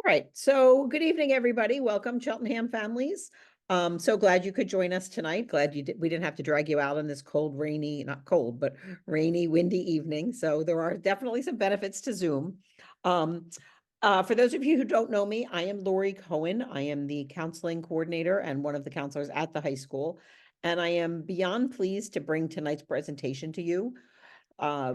All right, so good evening, everybody. Welcome, Cheltenham families. So glad you could join us tonight. Glad we didn't have to drag you out on this cold, rainy, not cold, but rainy, windy evening. So there are definitely some benefits to Zoom. For those of you who don't know me, I am Lori Cohen. I am the counseling coordinator and one of the counselors at the high school. And I am beyond pleased to bring tonight's presentation to you.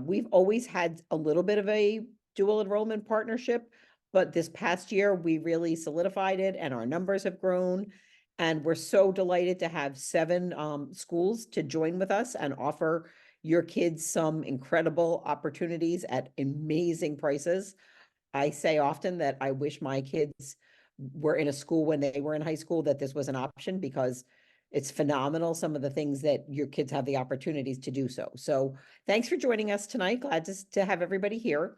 We've always had a little bit of a dual enrollment partnership, but this past year we really solidified it and our numbers have grown. And we're so delighted to have 7 schools to join with us and offer your kids some incredible opportunities at amazing prices. I say often that I wish my kids were in a school when they were in high school, that this was an option, because it's phenomenal, some of the things that your kids have the opportunities to do so. So thanks for joining us tonight. Glad to have everybody here.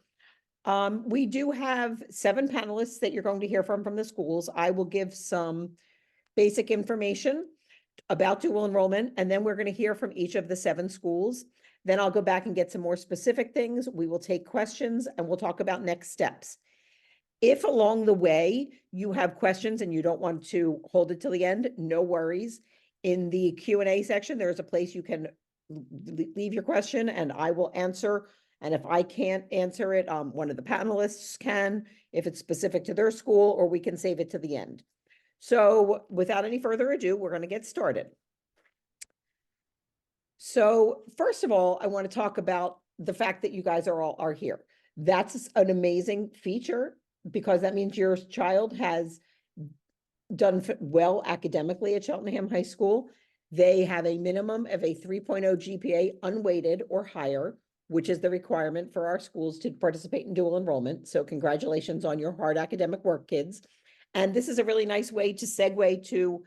We do have 7 panelists that you're going to hear from the schools. I will give some basic information about dual enrollment, and then we're going to hear from each of the 7 schools. Then I'll go back and get some more specific things. We will take questions and we'll talk about next steps. If along the way you have questions and you don't want to hold it till the end, no worries. In the Q&A section, there's a place you can leave your question and I will answer. And if I can't answer it, one of the panelists can, if it's specific to their school, or we can save it to the end. So without any further ado, we're going to get started. So first of all, I want to talk about the fact that you guys are here. That's an amazing feature, because that means your child has done well academically at Cheltenham High School. They have a minimum of a 3.0 GPA unweighted or higher, which is the requirement for our schools to participate in dual enrollment. So congratulations on your hard academic work, kids. And this is a really nice way to segue to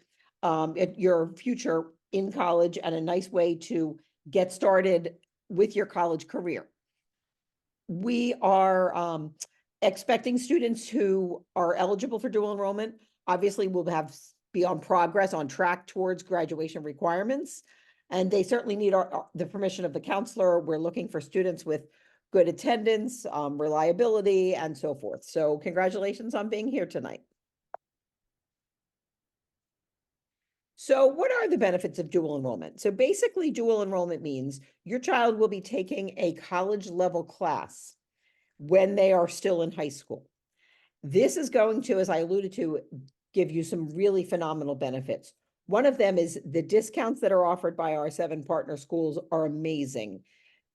your future in college, and a nice way to get started with your college career. We are expecting students who are eligible for dual enrollment, obviously will be on track towards graduation requirements. And they certainly need the permission of the counselor. We're looking for students with good attendance, reliability, and so forth. So congratulations on being here tonight. So what are the benefits of dual enrollment? So basically, dual enrollment means your child will be taking a college level class when they are still in high school. This is going to, as I alluded to, give you some really phenomenal benefits. One of them is the discounts that are offered by our 7 partner schools are amazing.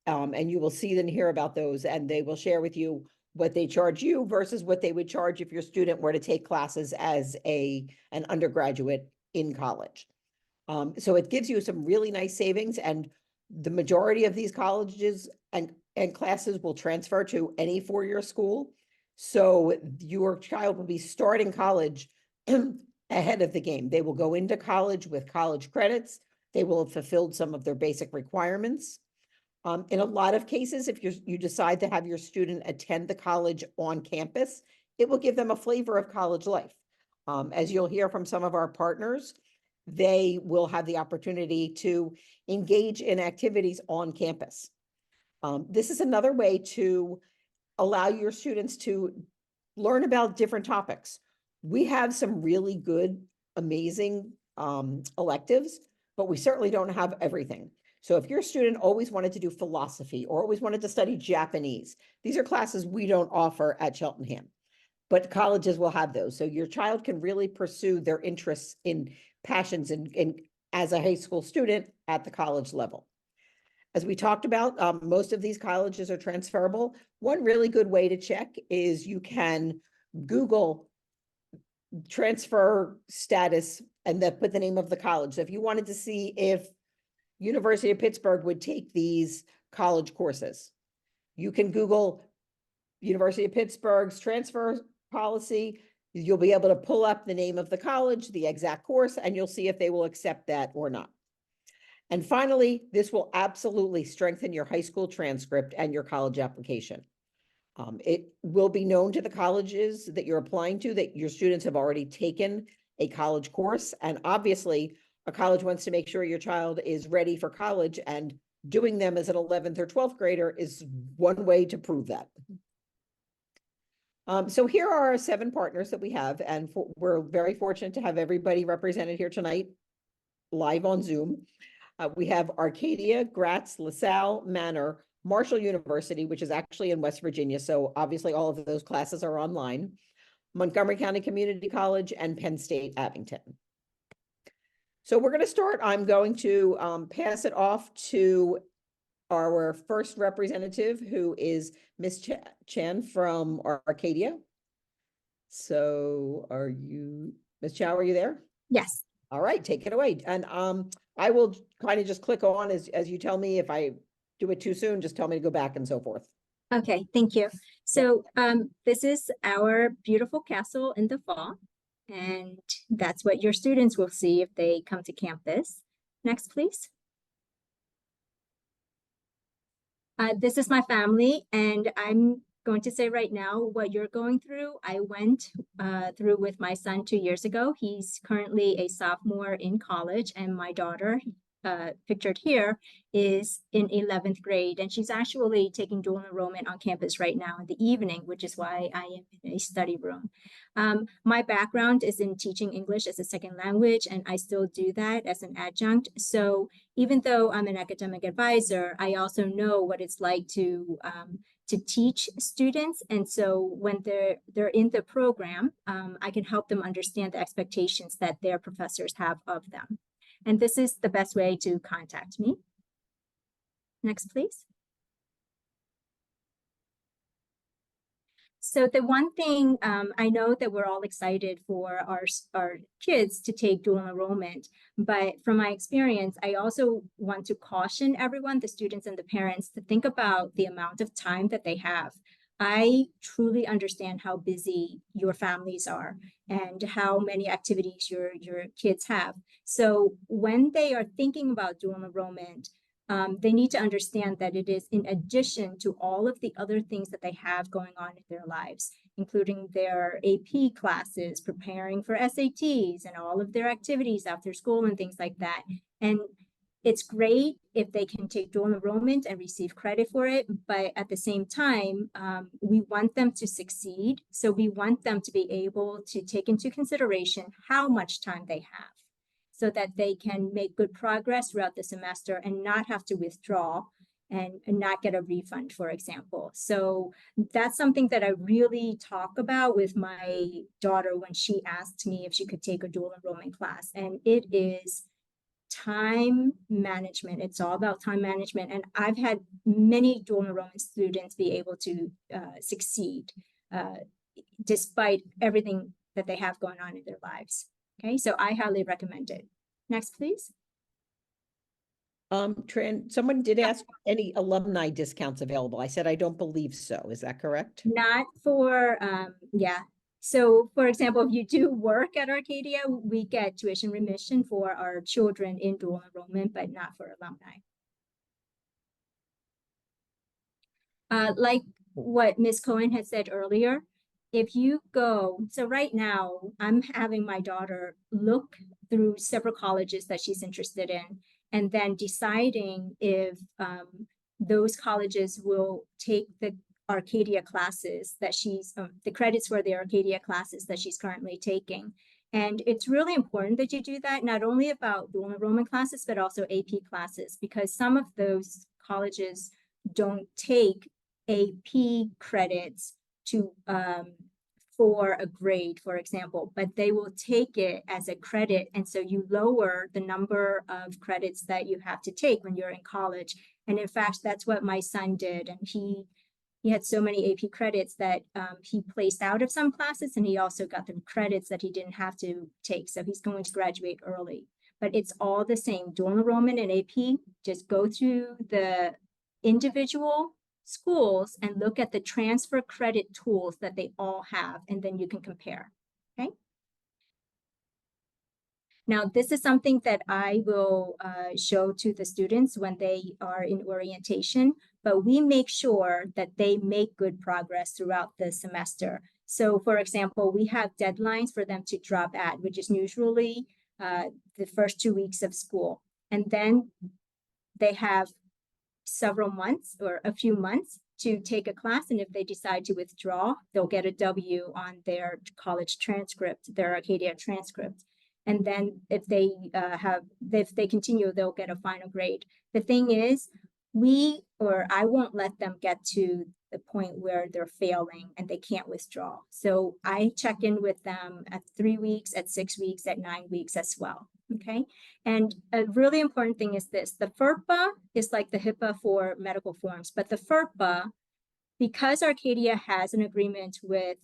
And you will see and hear about those, and they will share with you what they charge you versus what they would charge if your student were to take classes as an undergraduate in college. So it gives you some really nice savings, and the majority of these colleges and classes will transfer to any 4-year school. So your child will be starting college ahead of the game. They will go into college with college credits. They will have fulfilled some of their basic requirements. In a lot of cases, if you decide to have your student attend the college on campus, it will give them a flavor of college life. As you'll hear from some of our partners, they will have the opportunity to engage in activities on campus. This is another way to allow your students to learn about different topics. We have some really good, amazing electives, but we certainly don't have everything. So if your student always wanted to do philosophy or always wanted to study Japanese, these are classes we don't offer at Cheltenham, but colleges will have those. So your child can really pursue their interests in passions in as a high school student at the college level. As we talked about, most of these colleges are transferable. One really good way to check is you can Google transfer status and then put the name of the college. So if you wanted to see if University of Pittsburgh would take these college courses, you can Google University of Pittsburgh's transfer policy. You'll be able to pull up the name of the college, the exact course, and you'll see if they will accept that or not. And finally, this will absolutely strengthen your high school transcript and your college application. It will be known to the colleges that you're applying to that your students have already taken a college course. And obviously, a college wants to make sure your child is ready for college, and doing them as an 11th or 12th grader is one way to prove that. So here are our 7 partners that we have, and we're very fortunate to have everybody represented here tonight, live on Zoom. We have Arcadia, Gratz, LaSalle, Manor, Marshall University, which is actually in West Virginia, so obviously all of those classes are online, Montgomery County Community College, and Penn State, Abington. So we're going to start. I'm going to pass it off to our first representative, who is Ms. Chan from Arcadia. So Ms. Chow, are you there? Yes. All right, take it away. And I will kind of just click on as you tell me. If I do it too soon, just tell me to go back and so forth. Okay, thank you. So this is our beautiful castle in the fall, and that's what your students will see if they come to campus. Next, please. This is my family, and I'm going to say right now what you're going through. I went through with my son 2 years ago. He's currently a sophomore in college, and my daughter, pictured here, is in 11th grade, and she's actually taking dual enrollment on campus right now in the evening, which is why I am in a study room. My background is in teaching English as a second language, and I still do that as an adjunct. So even though I'm an academic advisor, I also know what it's like to teach students. And so when they're in the program, I can help them understand the expectations that their professors have of them. And this is the best way to contact me. Next, please. So the one thing, I know that we're all excited for our kids to take dual enrollment, but from my experience, I also want to caution everyone, the students and the parents, to think about the amount of time that they have. I truly understand how busy your families are and how many activities your kids have. So when they are thinking about dual enrollment, they need to understand that it is in addition to all of the other things that they have going on in their lives, including their AP classes, preparing for SATs, and all of their activities after school and things like that. And it's great if they can take dual enrollment and receive credit for it, but at the same time, we want them to succeed. So we want them to be able to take into consideration how much time they have, so that they can make good progress throughout the semester and not have to withdraw and not get a refund, for example. So that's something that I really talk about with my daughter when she asked me if she could take a dual enrollment class. And it is time management. It's all about time management. And I've had many dual enrollment students be able to succeed despite everything that they have going on in their lives. Okay, so I highly recommend it. Next, please. Tran, someone did ask any alumni discounts available. I said I don't believe so. Is that correct? Not for, yeah. So for example, if you do work at Arcadia, we get tuition remission for our children in dual enrollment, but not for alumni. Like what Ms. Cohen had said earlier, if you go, so right now I'm having my daughter look through several colleges that she's interested in, and then deciding if those colleges will take the Arcadia classes that she's, the credits for the Arcadia classes that she's currently taking. And it's really important that you do that, not only about dual enrollment classes, but also AP classes, because some of those colleges don't take AP credits to for a grade, for example, but they will take it as a credit. And so you lower the number of credits that you have to take when you're in college. And in fact, that's what my son did. And he had so many AP credits that he placed out of some classes, and he also got the credits that he didn't have to take. So he's going to graduate early. But it's all the same. Dual enrollment and AP, just go through the individual schools and look at the transfer credit tools that they all have, and then you can compare, okay? Now, this is something that I will show to the students when they are in orientation, but we make sure that they make good progress throughout the semester. So for example, we have deadlines for them to drop at, which is usually the first 2 weeks of school. And then they have several months or a few months to take a class, and if they decide to withdraw, they'll get a W on their college transcript, their Arcadia transcript. And then if they continue, they'll get a final grade. The thing is, I won't let them get to the point where they're failing and they can't withdraw. So I check in with them at 3 weeks, at 6 weeks, at 9 weeks as well. Okay. And a really important thing is this: the FERPA is like the HIPAA for medical forms, but the FERPA, because Arcadia has an agreement with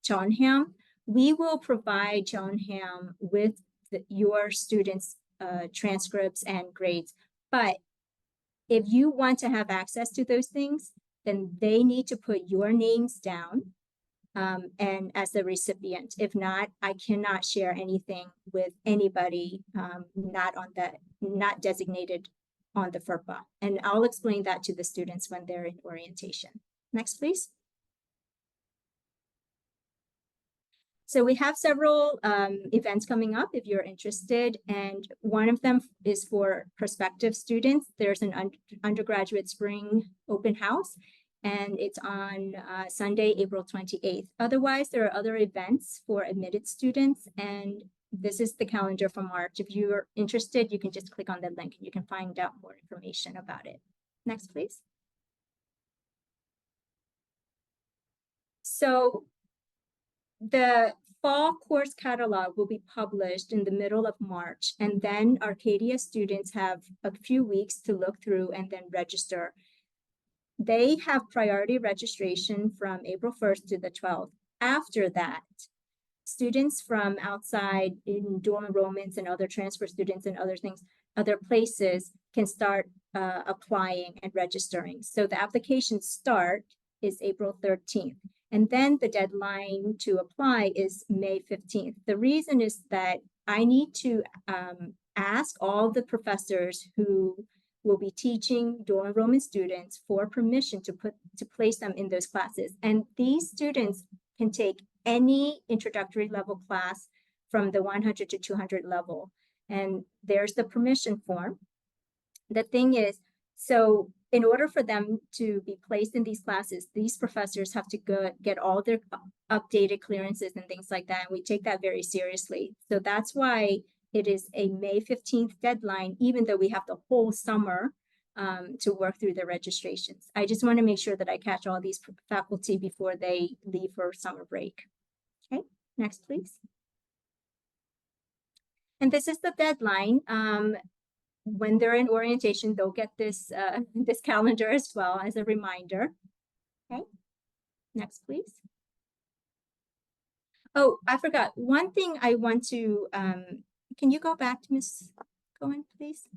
Johnham, we will provide Johnham with your students' transcripts and grades. But if you want to have access to those things, then they need to put your names down and as the recipient. If not, I cannot share anything with anybody not designated on the FERPA. And I'll explain that to the students when they're in orientation. Next, please. So we have several events coming up if you're interested, and one of them is for prospective students. There's an undergraduate spring open house, and it's on Sunday, April 28th. Otherwise, there are other events for admitted students, and this is the calendar for March. If you're interested, you can just click on the link and you can find out more information about it. Next, please. So the fall course catalog will be published in the middle of March, and then Arcadia students have a few weeks to look through and then register. They have priority registration from April 1st to the 12th. After that, students from outside in dual enrollments and other transfer students and other places can start applying and registering. So the application start is April 13th. And then the deadline to apply is May 15th. The reason is that I need to ask all the professors who will be teaching dual enrollment students for permission to place them in those classes. And these students can take any introductory level class from the 100 to 200 level. And there's the permission form. The thing is, so in order for them to be placed in these classes, these professors have to go get all their updated clearances and things like that. And we take that very seriously. So that's why it is a May 15th deadline, even though we have the whole summer to work through the registrations. I just want to make sure that I catch all these faculty before they leave for summer break. Okay, next, please. And this is the deadline. When they're in orientation, they'll get this this calendar as well as a reminder. Okay, next, please. Oh, I forgot one thing I want to, can you go back to Ms. Cohen, please?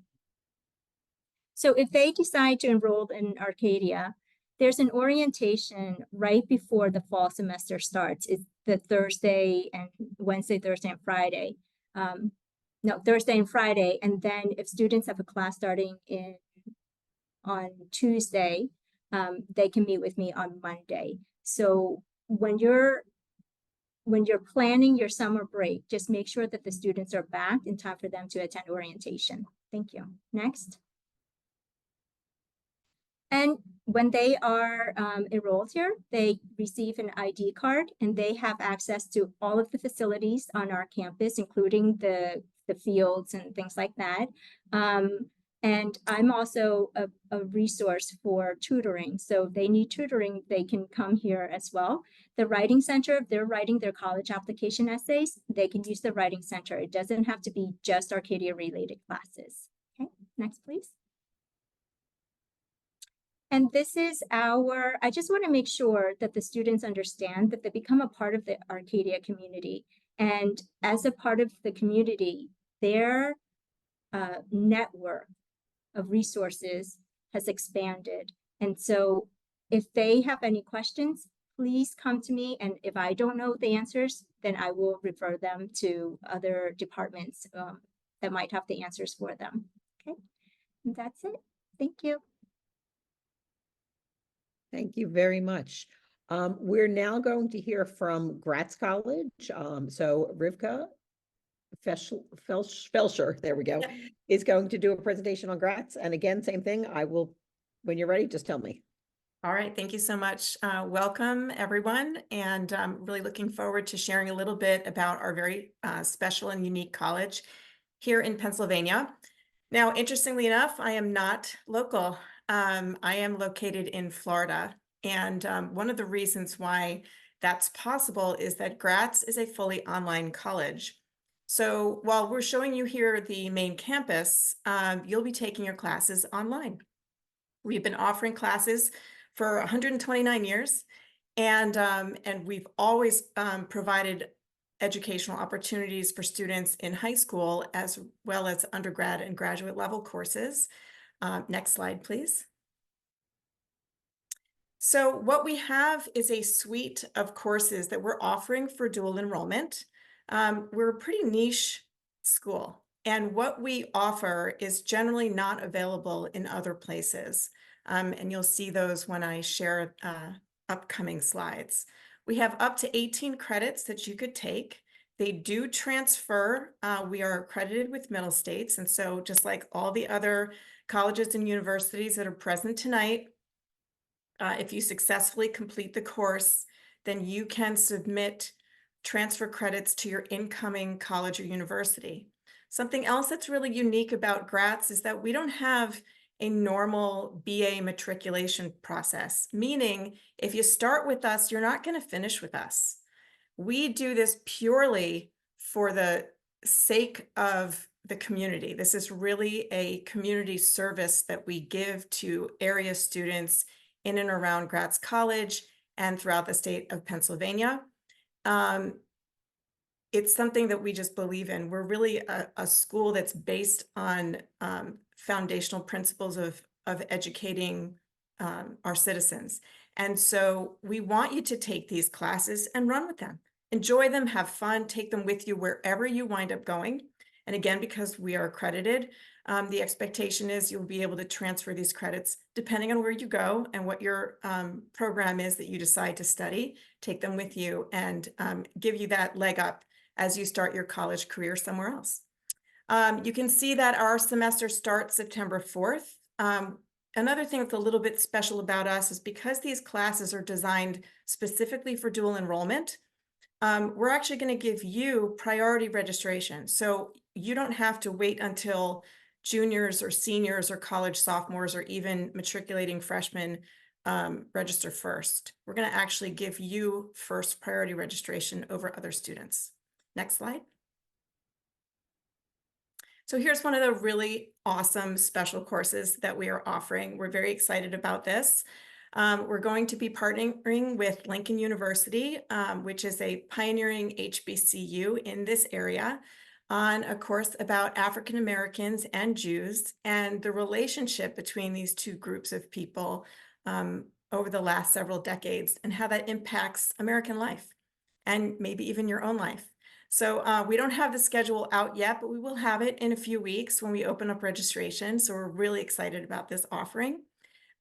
So if they decide to enroll in Arcadia, there's an orientation right before the fall semester starts. It's the Thursday and Wednesday, Thursday, and Friday. No, Thursday and Friday. And then if students have a class starting on Tuesday, they can meet with me on Monday. So when you're planning your summer break, just make sure that the students are back in time for them to attend orientation. Thank you. Next. And when they are enrolled here, they receive an ID card and they have access to all of the facilities on our campus, including the fields and things like that. And I'm also a resource for tutoring. So if they need tutoring, they can come here as well. The Writing Center, if they're writing their college application essays, they can use the Writing Center. It doesn't have to be just Arcadia related classes. Okay, next, please. And this is I just want to make sure that the students understand that they become a part of the Arcadia community. And as a part of the community, their network of resources has expanded. And so if they have any questions, please come to me. And if I don't know the answers, then I will refer them to other departments that might have the answers for them. Okay, and that's it. Thank you. Thank you very much. We're now going to hear from Gratz College. So Rivka Felsher, there we go, is going to do a presentation on Gratz. And again, same thing. I will, when you're ready, just tell me. All right, thank you so much. Welcome, everyone, and I'm really looking forward to sharing a little bit about our very special and unique college here in Pennsylvania. Now, interestingly enough, I am not local. I am located in Florida, and one of the reasons why that's possible is that Gratz is a fully online college. So while we're showing you here the main campus, you'll be taking your classes online. We've been offering classes for 129 years, and we've always provided educational opportunities for students in high school as well as undergrad and graduate level courses. Next slide, please. So what we have is a suite of courses that we're offering for dual enrollment. We're a pretty niche school, and what we offer is generally not available in other places. And you'll see those when I share upcoming slides. We have up to 18 credits that you could take. They do transfer. We are accredited with Middle States, and so just like all the other colleges and universities that are present tonight, if you successfully complete the course, then you can submit transfer credits to your incoming college or university. Something else that's really unique about Gratz is that we don't have a normal BA matriculation process, meaning if you start with us, you're not going to finish with us. We do this purely for the sake of the community. This is really a community service that we give to area students in and around Gratz College and throughout the state of Pennsylvania. It's something that we just believe in. We're really a school that's based on foundational principles of educating our citizens. And so we want you to take these classes and run with them. Enjoy them, have fun, take them with you wherever you wind up going. And again, because we are accredited, the expectation is you'll be able to transfer these credits depending on where you go and what your program is that you decide to study. Take them with you and give you that leg up as you start your college career somewhere else. You can see that our semester starts September 4th. Another thing that's a little bit special about us is because these classes are designed specifically for dual enrollment, we're actually going to give you priority registration. So you don't have to wait until juniors or seniors or college sophomores or even matriculating freshmen register first. We're going to actually give you first priority registration over other students. Next slide. So here's one of the really awesome special courses that we are offering. We're very excited about this. We're going to be partnering with Lincoln University, which is a pioneering HBCU in this area, on a course about African Americans and Jews and the relationship between these two groups of people over the last several decades and how that impacts American life and maybe even your own life. So we don't have the schedule out yet, but we will have it in a few weeks when we open up registration. So we're really excited about this offering.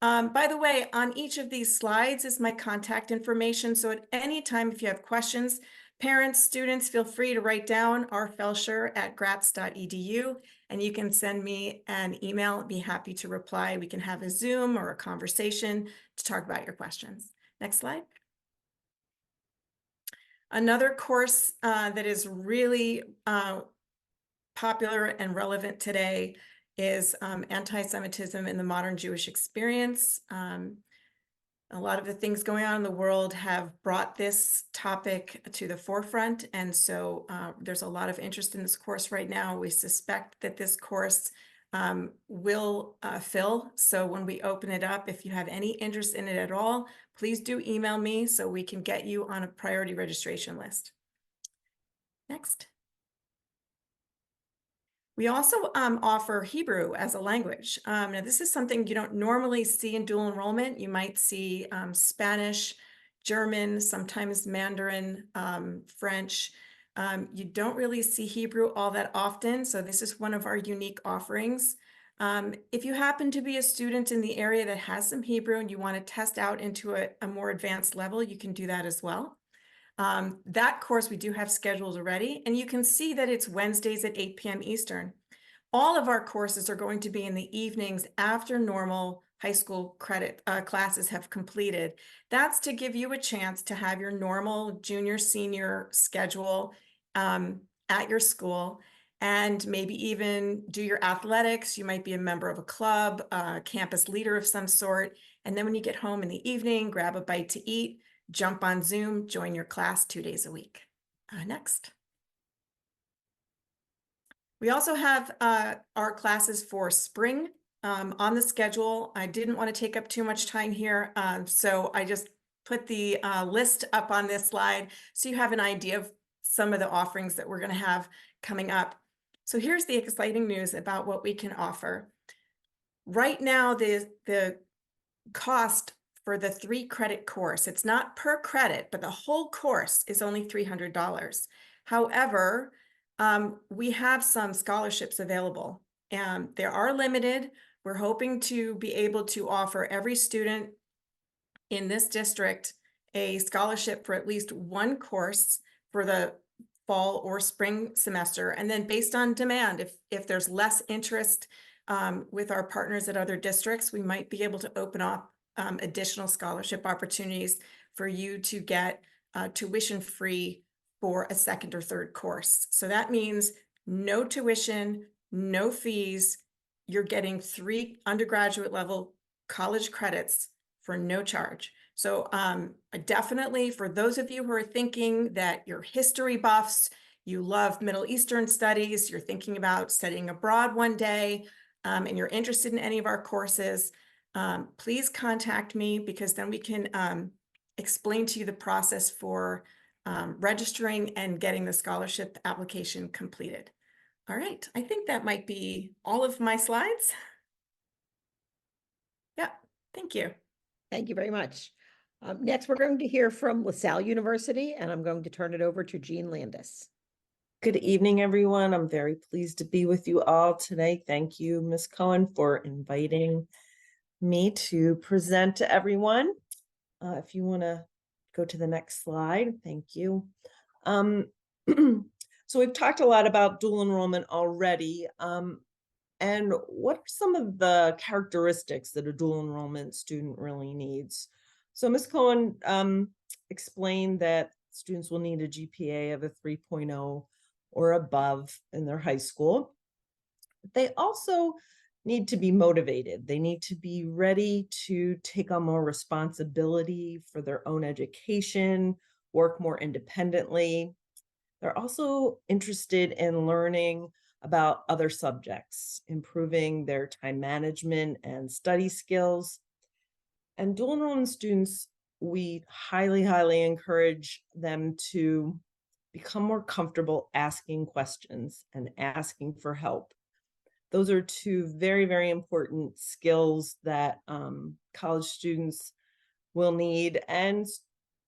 By the way, on each of these slides is my contact information. So at any time, if you have questions, parents, students, feel free to write down rfelsher@gratz.edu, and you can send me an email. I'd be happy to reply. We can have a Zoom or a conversation to talk about your questions. Next slide. Another course that is really popular and relevant today is anti-Semitism in the modern Jewish experience. A lot of the things going on in the world have brought this topic to the forefront, and so there's a lot of interest in this course right now. We suspect that this course will fill, so when we open it up, if you have any interest in it at all, please do email me so we can get you on a priority registration list. Next. We also offer Hebrew as a language. Now, this is something you don't normally see in dual enrollment. You might see Spanish, German, sometimes Mandarin, French. You don't really see Hebrew all that often, so this is one of our unique offerings. If you happen to be a student in the area that has some Hebrew and you want to test out into a more advanced level, you can do that as well. That course we do have scheduled already, and you can see that it's Wednesdays at 8 p.m. Eastern. All of our courses are going to be in the evenings after normal high school credit classes have completed. That's to give you a chance to have your normal junior, senior schedule at your school, and maybe even do your athletics. You might be a member of a club, a campus leader of some sort. And then when you get home in the evening, grab a bite to eat, jump on Zoom, join your class 2 days a week. Next. We also have our classes for spring on the schedule. I didn't want to take up too much time here, so I just put the list up on this slide so you have an idea of some of the offerings that we're going to have coming up. So here's the exciting news about what we can offer. Right now, the cost for the 3-credit course, it's not per credit, but the whole course is only $300. However, we have some scholarships available, and they are limited. We're hoping to be able to offer every student in this district a scholarship for at least one course for the fall or spring semester. And then based on demand, if there's less interest with our partners at other districts, we might be able to open up additional scholarship opportunities for you to get tuition free for a second or third course. So that means no tuition, no fees. You're getting 3 undergraduate level college credits for no charge. So definitely for those of you who are thinking that you're history buffs, you love Middle Eastern studies, you're thinking about studying abroad one day, and you're interested in any of our courses, please contact me, because then we can explain to you the process for registering and getting the scholarship application completed. All right, I think that might be all of my slides. Yeah, thank you. Thank you very much. Next, we're going to hear from LaSalle University, and I'm going to turn it over to Jean Landis. Good evening, everyone. I'm very pleased to be with you all today. Thank you, Ms. Cohen, for inviting me to present to everyone. If you want to go to the next slide, thank you. So we've talked a lot about dual enrollment already. And what are some of the characteristics that a dual enrollment student really needs? So Ms. Cohen explained that students will need a GPA of a 3.0 or above in their high school. They also need to be motivated. They need to be ready to take on more responsibility for their own education, work more independently. They're also interested in learning about other subjects, improving their time management and study skills. And dual enrollment students, we highly encourage them to become more comfortable asking questions and asking for help. Those are 2 very important skills that college students will need, and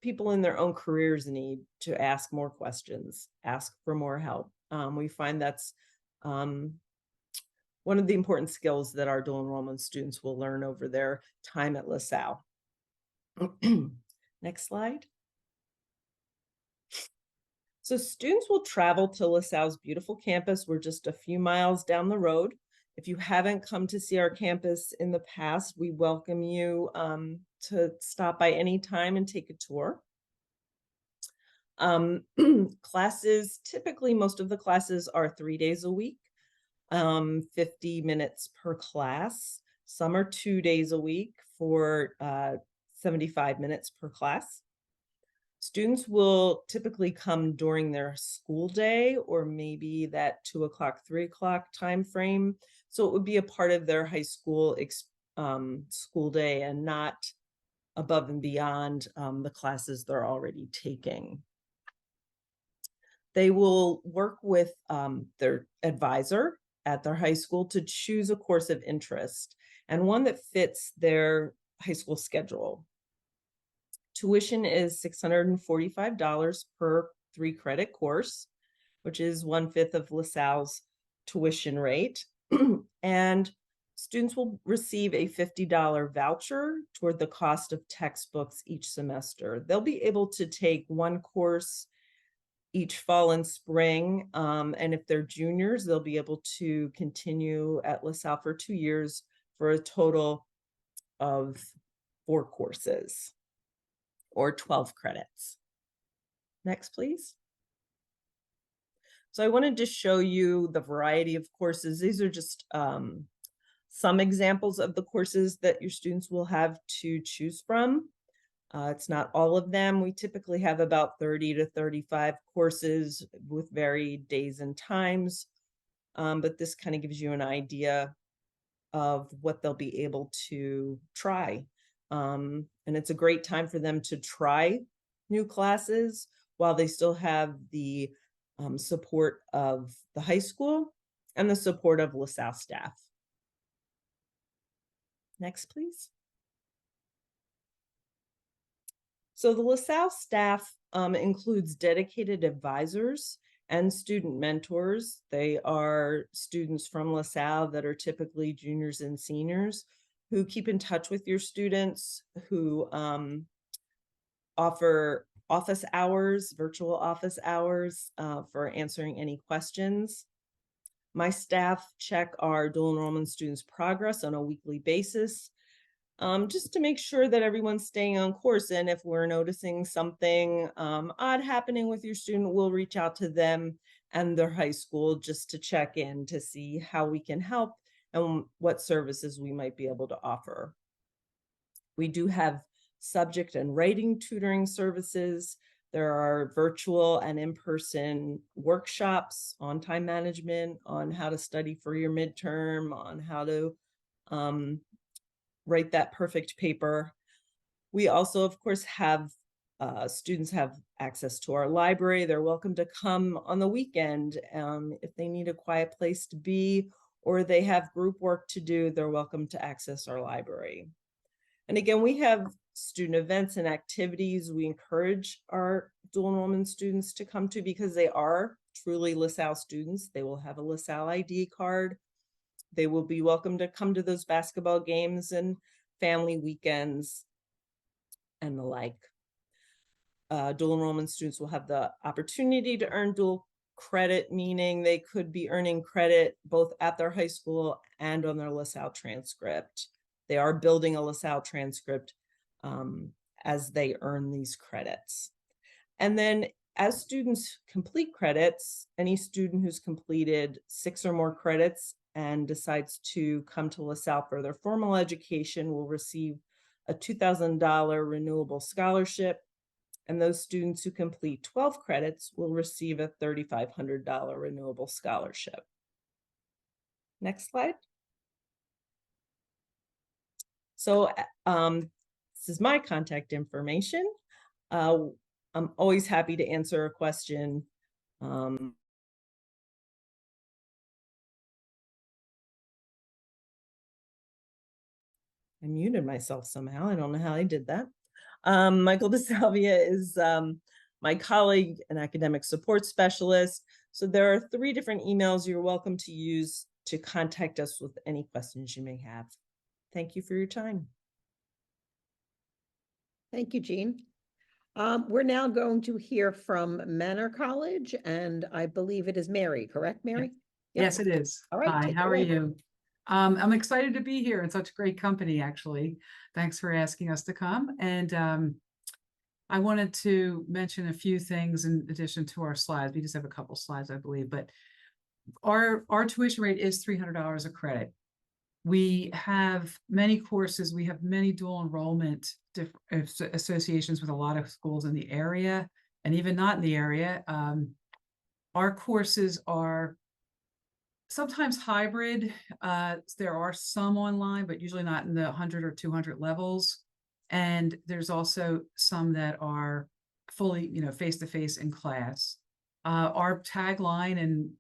people in their own careers need, to ask more questions, ask for more help. We find that's one of the important skills that our dual enrollment students will learn over their time at LaSalle. Next slide. So students will travel to LaSalle's beautiful campus. We're just a few miles down the road. If you haven't come to see our campus in the past, we welcome you to stop by any time and take a tour. Classes, typically most of the classes are 3 days a week, 50 minutes per class. Some are 2 days a week for 75 minutes per class. Students will typically come during their school day, or maybe that 2 o'clock, 3 o'clock time frame. So it would be a part of their high school school day and not above and beyond the classes they're already taking. They will work with their advisor at their high school to choose a course of interest and one that fits their high school schedule. Tuition is $645 per 3-credit course, which is 1/5 of LaSalle's tuition rate. And students will receive a $50 voucher toward the cost of textbooks each semester. They'll be able to take one course each fall and spring. And if they're juniors, they'll be able to continue at LaSalle for 2 years for a total of 4 courses or 12 credits. Next, please. So I wanted to show you the variety of courses. These are just some examples of the courses that your students will have to choose from. It's not all of them. We typically have about 30 to 35 courses with varied days and times, but this kind of gives you an idea of what they'll be able to try. And it's a great time for them to try new classes while they still have the support of the high school and the support of LaSalle staff. Next, please. So the LaSalle staff includes dedicated advisors and student mentors. They are students from LaSalle that are typically juniors and seniors who keep in touch with your students, who offer office hours, virtual office hours for answering any questions. My staff check our dual enrollment students' progress on a weekly basis, just to make sure that everyone's staying on course. And if we're noticing something odd happening with your student, we'll reach out to them and their high school just to check in to see how we can help and what services we might be able to offer. We do have subject and writing tutoring services. There are virtual and in-person workshops on time management, on how to study for your midterm, on how to write that perfect paper. We also, of course, have students have access to our library. They're welcome to come on the weekend if they need a quiet place to be, or they have group work to do, they're welcome to access our library. And again, we have student events and activities we encourage our dual enrollment students to come to because they are truly LaSalle students. They will have a LaSalle ID card. They will be welcome to come to those basketball games and family weekends and the like. Dual enrollment students will have the opportunity to earn dual credit, meaning they could be earning credit both at their high school and on their LaSalle transcript. They are building a LaSalle transcript as they earn these credits. And then as students complete credits, any student who's completed 6 or more credits and decides to come to LaSalle for their formal education will receive a $2,000 renewable scholarship. And those students who complete 12 credits will receive a $3,500 renewable scholarship. Next slide. So this is my contact information. I'm always happy to answer a question. I muted myself somehow. I don't know how I did that. Michael DeSalvia is my colleague and academic support specialist. So there are 3 different emails you're welcome to use to contact us with any questions you may have. Thank you for your time. Thank you, Jean. We're now going to hear from Manor College, and I believe it is Mary, correct, Mary? Yep. Yes, it is. All right, Hi, take it how are away. you? I'm excited to be here in such great company, actually. Thanks for asking us to come. And I wanted to mention a few things in addition to our slides. We just have a couple slides, I believe, but our tuition rate is $300 a credit. We have many courses. We have many dual enrollment associations with a lot of schools in the area and even not in the area. Our courses are sometimes hybrid. There are some online, but usually not in the 100 or 200 levels. And there's also some that are fully, face-to-face in class. Our tagline, and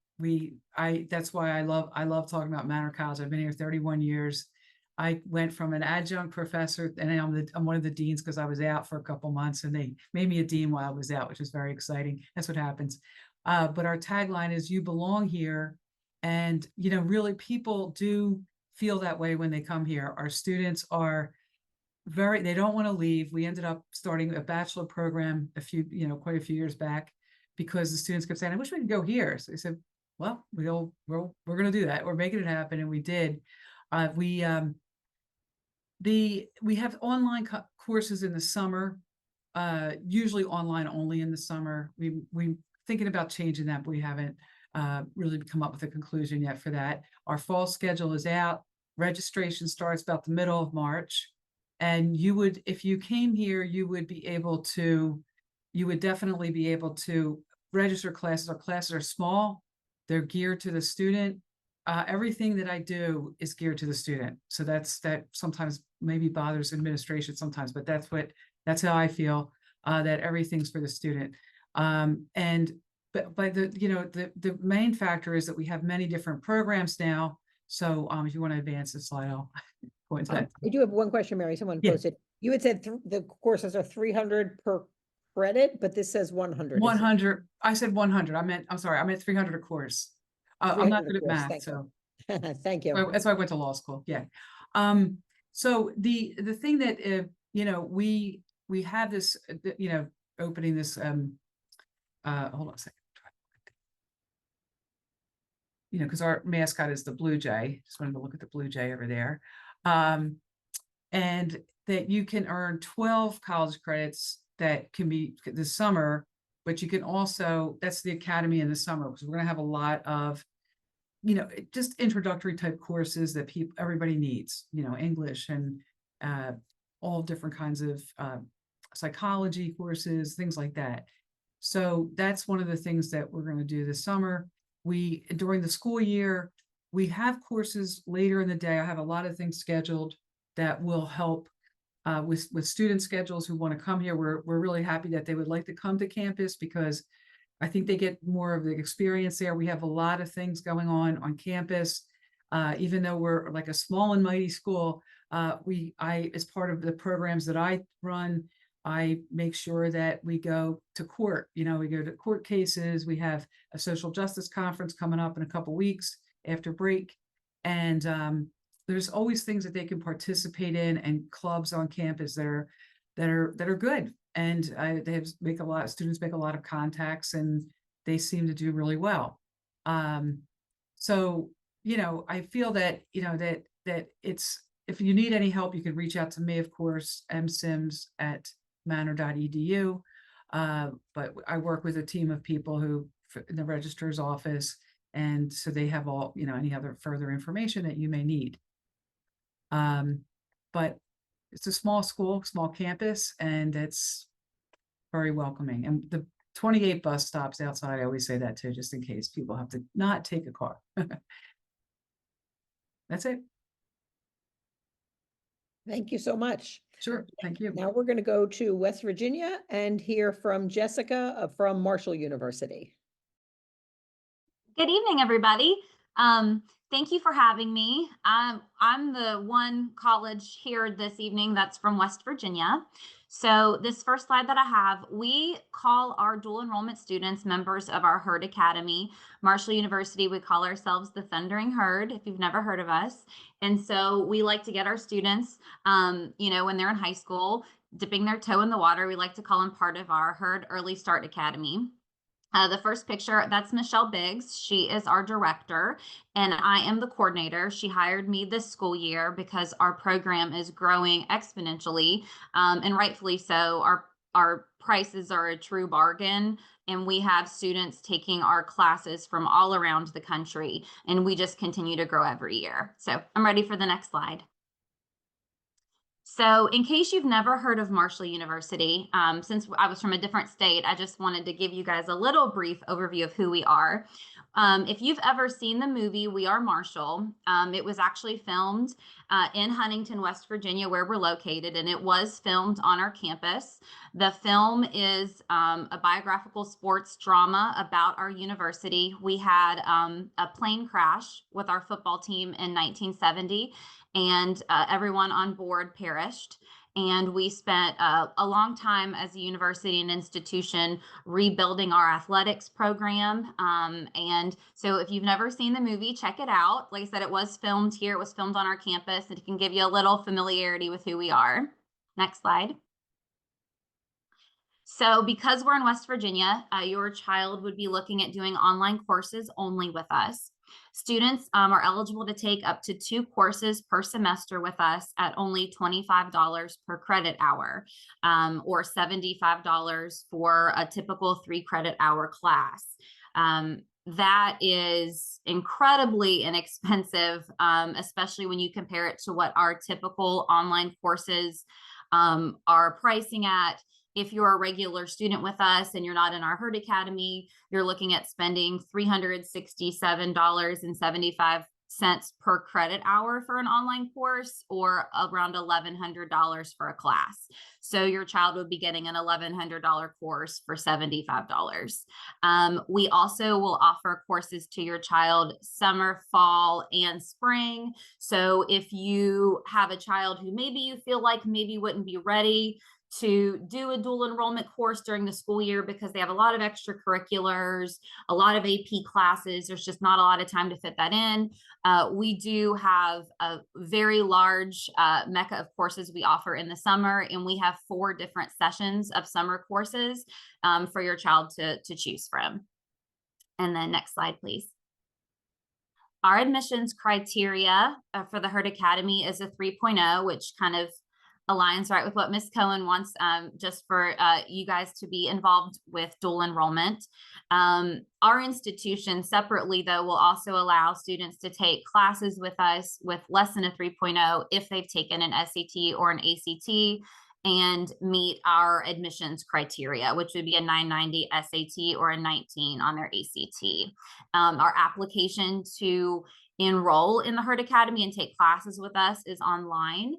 that's why I love talking about Manor College. I've been here 31 years. I went from an adjunct professor, and I'm one of the deans because I was out for a couple months, and they made me a dean while I was out, which is very exciting. That's what happens. But our tagline is "You belong here," and really people do feel that way when they come here. Our students are they don't want to leave. We ended up starting a bachelor program quite a few years back because the students kept saying, "I wish we could go here." So we said, well, we're going to do that. We're making it happen. And we did. we have online courses in the summer, usually online only in the summer. We thinking about changing that, but we haven't really come up with a conclusion yet for that. Our fall schedule is out. Registration starts about the middle of March. And you would, if you came here, you would definitely be able to register classes. Our classes are small. They're geared to the student. Everything that I do is geared to the student. So that sometimes maybe bothers administration sometimes, but that's how I feel, that everything's for the student. But the main factor is that we have many different programs now. So if you want to advance the slide, I'll point to that. I do have one question, Mary. Someone Yeah. posted. You had said the courses are 300 per credit, but this says 100. 100. I said 100. I'm sorry. I meant 300 a course. I'm not 300 good at a course, math, thank so you. Thank you. that's why I went to law school. Yeah. So the thing that we have this opening this hold on a second. Because our mascot is the Blue Jay. Just wanted to look at the Blue Jay over there. And that you can earn 12 college credits that can be this summer, but you can also, that's the academy in the summer, because we're going to have a lot of, just introductory type courses that everybody needs, English and all different kinds of psychology courses, things like that. So that's one of the things that we're going to do this summer. During the school year, we have courses later in the day. I have a lot of things scheduled that will help with student schedules who want to come here. We're really happy that they would like to come to campus, because I think they get more of the experience there. We have a lot of things going on campus. Even though we're like a small and mighty school, as part of the programs that I run, I make sure that we go to court. We go to court cases. We have a social justice conference coming up in a couple weeks after break. And there's always things that they can participate in, and clubs on campus that are good. And students make a lot of contacts, and they seem to do really well. So, I feel that, that it's, if you need any help, you can reach out to me, of course, msims@manor.edu. But I work with a team of people who in the registrar's office, and so they have all, any other further information that you may need. But it's a small school, small campus, and it's very welcoming. And the 28 bus stops outside, I always say that too, just in case people have to not take a car. That's it. Thank you so much. Sure, thank you. Now we're going to go to West Virginia and hear from Jessica from Marshall University. Good evening, everybody. Thank you for having me. I'm the one college here this evening that's from West Virginia. So this first slide that I have, we call our dual enrollment students members of our Herd Academy. Marshall University, we call ourselves the Thundering Herd, if you've never heard of us. And so we like to get our students, when they're in high school, dipping their toe in the water. We like to call them part of our Herd Early Start Academy. The first picture, that's Michelle Biggs. She is our director, and I am the coordinator. She hired me this school year because our program is growing exponentially, and rightfully so. Our prices are a true bargain, and we have students taking our classes from all around the country, and we just continue to grow every year. So I'm ready for the next slide. So in case you've never heard of Marshall University, since I was from a different state, I just wanted to give you guys a little brief overview of who we are. If you've ever seen the movie We Are Marshall, it was actually filmed in Huntington, West Virginia, where we're located, and it was filmed on our campus. The film is a biographical sports drama about our university. We had a plane crash with our football team in 1970, and everyone on board perished. And we spent a long time as a university and institution rebuilding our athletics program. And so if you've never seen the movie, check it out. Like I said, it was filmed here. It was filmed on our campus. It can give you a little familiarity with who we are. Next slide. So because we're in West Virginia, your child would be looking at doing online courses only with us. Students are eligible to take up to 2 courses per semester with us at only $25 per credit hour, or $75 for a typical 3 credit hour class. That is incredibly inexpensive, especially when you compare it to what our typical online courses are pricing at. If you're a regular student with us and you're not in our Herd Academy, you're looking at spending $367.75 per credit hour for an online course, or around $1,100 for a class. So your child would be getting an $1,100 course for $75. We also will offer courses to your child summer, fall, and spring. So if you have a child who maybe you feel like maybe wouldn't be ready to do a dual enrollment course during the school year because they have a lot of extracurriculars, a lot of AP classes, there's just not a lot of time to fit that in. We do have a very large mecca of courses we offer in the summer, and we have 4 different sessions of summer courses for your child to choose from. And then next slide, please. Our admissions criteria for the Herd Academy is a 3.0, which kind of aligns right with what Ms. Cohen wants, just for you guys to be involved with dual enrollment. Our institution separately, though, will also allow students to take classes with us with less than a 3.0 if they've taken an SAT or an ACT and meet our admissions criteria, which would be a 990 SAT or a 19 on their ACT. Our application to enroll in the Herd Academy and take classes with us is online.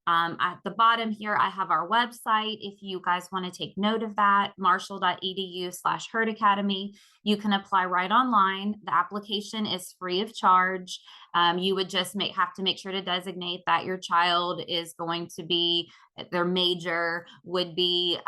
At the bottom here, I have our website. If you guys want to take note of that, marshall.edu/Herd Academy. You can apply right online. The application is free of charge. You would just have to make sure to designate that your child is going to be, their major would be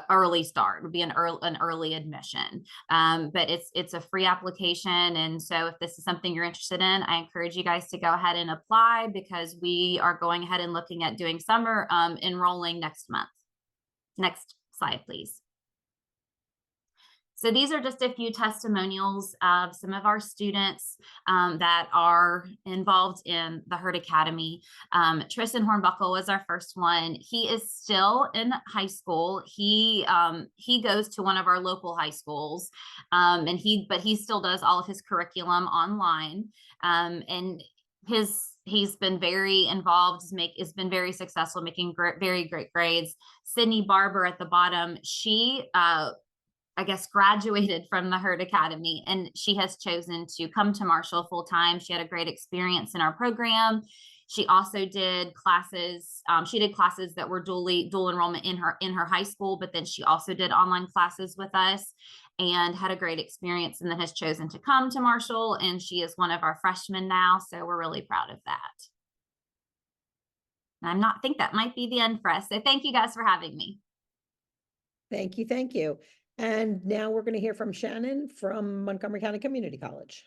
early start, would be an early admission. But it's a free application. And so if this is something you're interested in, I encourage you guys to go ahead and apply, because we are going ahead and looking at doing summer enrolling next month. Next slide, please. So these are just a few testimonials of some of our students that are involved in the Herd Academy. Tristan Hornbuckle was our first one. He is still in high school. He goes to one of our local high schools, but he still does all of his curriculum online. And he's been very involved, has been very successful, making very great grades. Sydney Barber at the bottom, she I guess graduated from the Herd Academy, and she has chosen to come to Marshall full time. She had a great experience in our program. She also did classes. She did classes that were dual enrollment in her high school, but then she also did online classes with us and had a great experience, and then has chosen to come to Marshall. And she is one of our freshmen now, so we're really proud of that. And think that might be the end for us. So thank you guys for having me. Thank you. Thank you. And now we're going to hear from Shannon from Montgomery County Community College.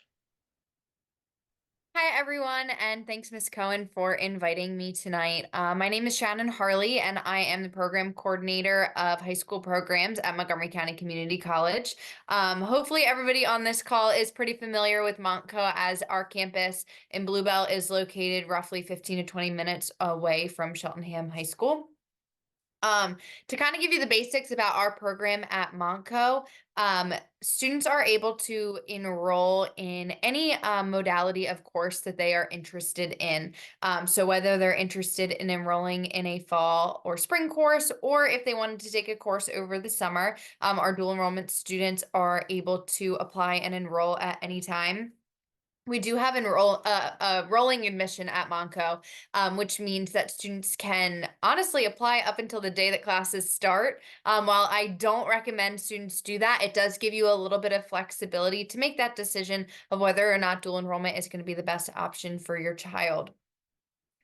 Hi, everyone, and thanks, Ms. Cohen, for inviting me tonight. My name is Shannon Harley, and I am the program coordinator of high school programs at Montgomery County Community College. Hopefully, everybody on this call is pretty familiar with Montco, as our campus in Bluebell is located roughly 15 to 20 minutes away from Cheltenham High School. To kind of give you the basics about our program at Montco, students are able to enroll in any modality of course that they are interested in. So whether they're interested in enrolling in a fall or spring course, or if they wanted to take a course over the summer, our dual enrollment students are able to apply and enroll at any time. We do have a rolling admission at Montco, which means that students can honestly apply up until the day that classes start. While I don't recommend students do that, it does give you a little bit of flexibility to make that decision of whether or not dual enrollment is going to be the best option for your child.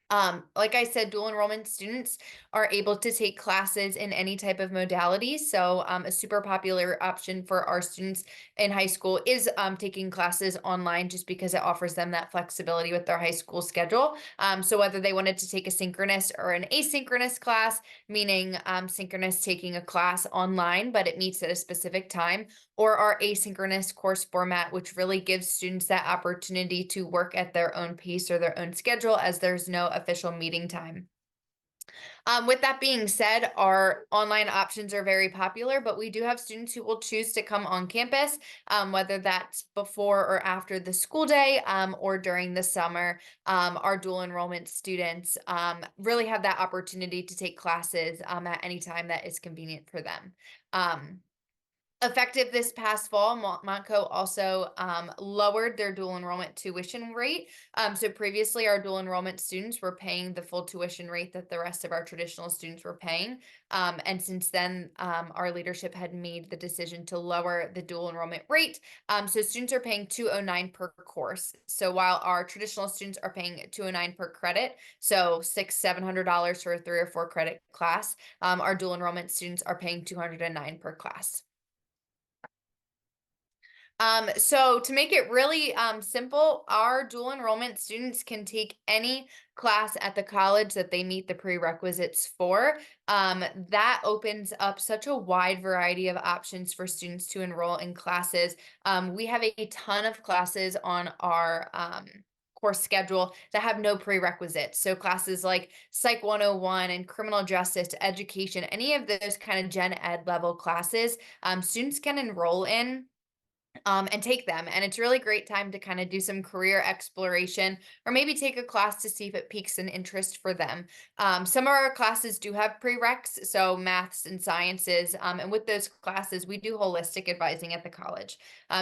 Like I said, dual enrollment students are able to take classes in any type of modality. So a super popular option for our students in high school is taking classes online just because it offers them that flexibility with their high school schedule. So whether they wanted to take a synchronous or an asynchronous class, meaning synchronous taking a class online, but it meets at a specific time, or our asynchronous course format, which really gives students that opportunity to work at their own pace or their own schedule as there's no official meeting time. With that being said, our online options are very popular, but we do have students who will choose to come on campus, whether that's before or after the school day or during the summer. Our dual enrollment students really have that opportunity to take classes at any time that is convenient for them. Effective this past fall, Montco also lowered their dual enrollment tuition rate. So previously, our dual enrollment students were paying the full tuition rate that the rest of our traditional students were paying. And since then, our leadership had made the decision to lower the dual enrollment rate. So students are paying $209 per course. So while our traditional students are paying $209 per credit, so $700 for a 3 or 4 credit class, our dual enrollment students are paying $209 per class. So to make it really simple, our dual enrollment students can take any class at the college that they meet the prerequisites for. That opens up such a wide variety of options for students to enroll in classes. We have a ton of classes on our course schedule that have no prerequisites. So classes like Psych 101 and criminal justice, education, any of those kind of gen ed level classes, students can enroll in and take them. And it's really great time to kind of do some career exploration or maybe take a class to see if it piques an interest for them. Some of our classes do have prereqs, so maths and sciences. And with those classes, we do holistic advising at the college.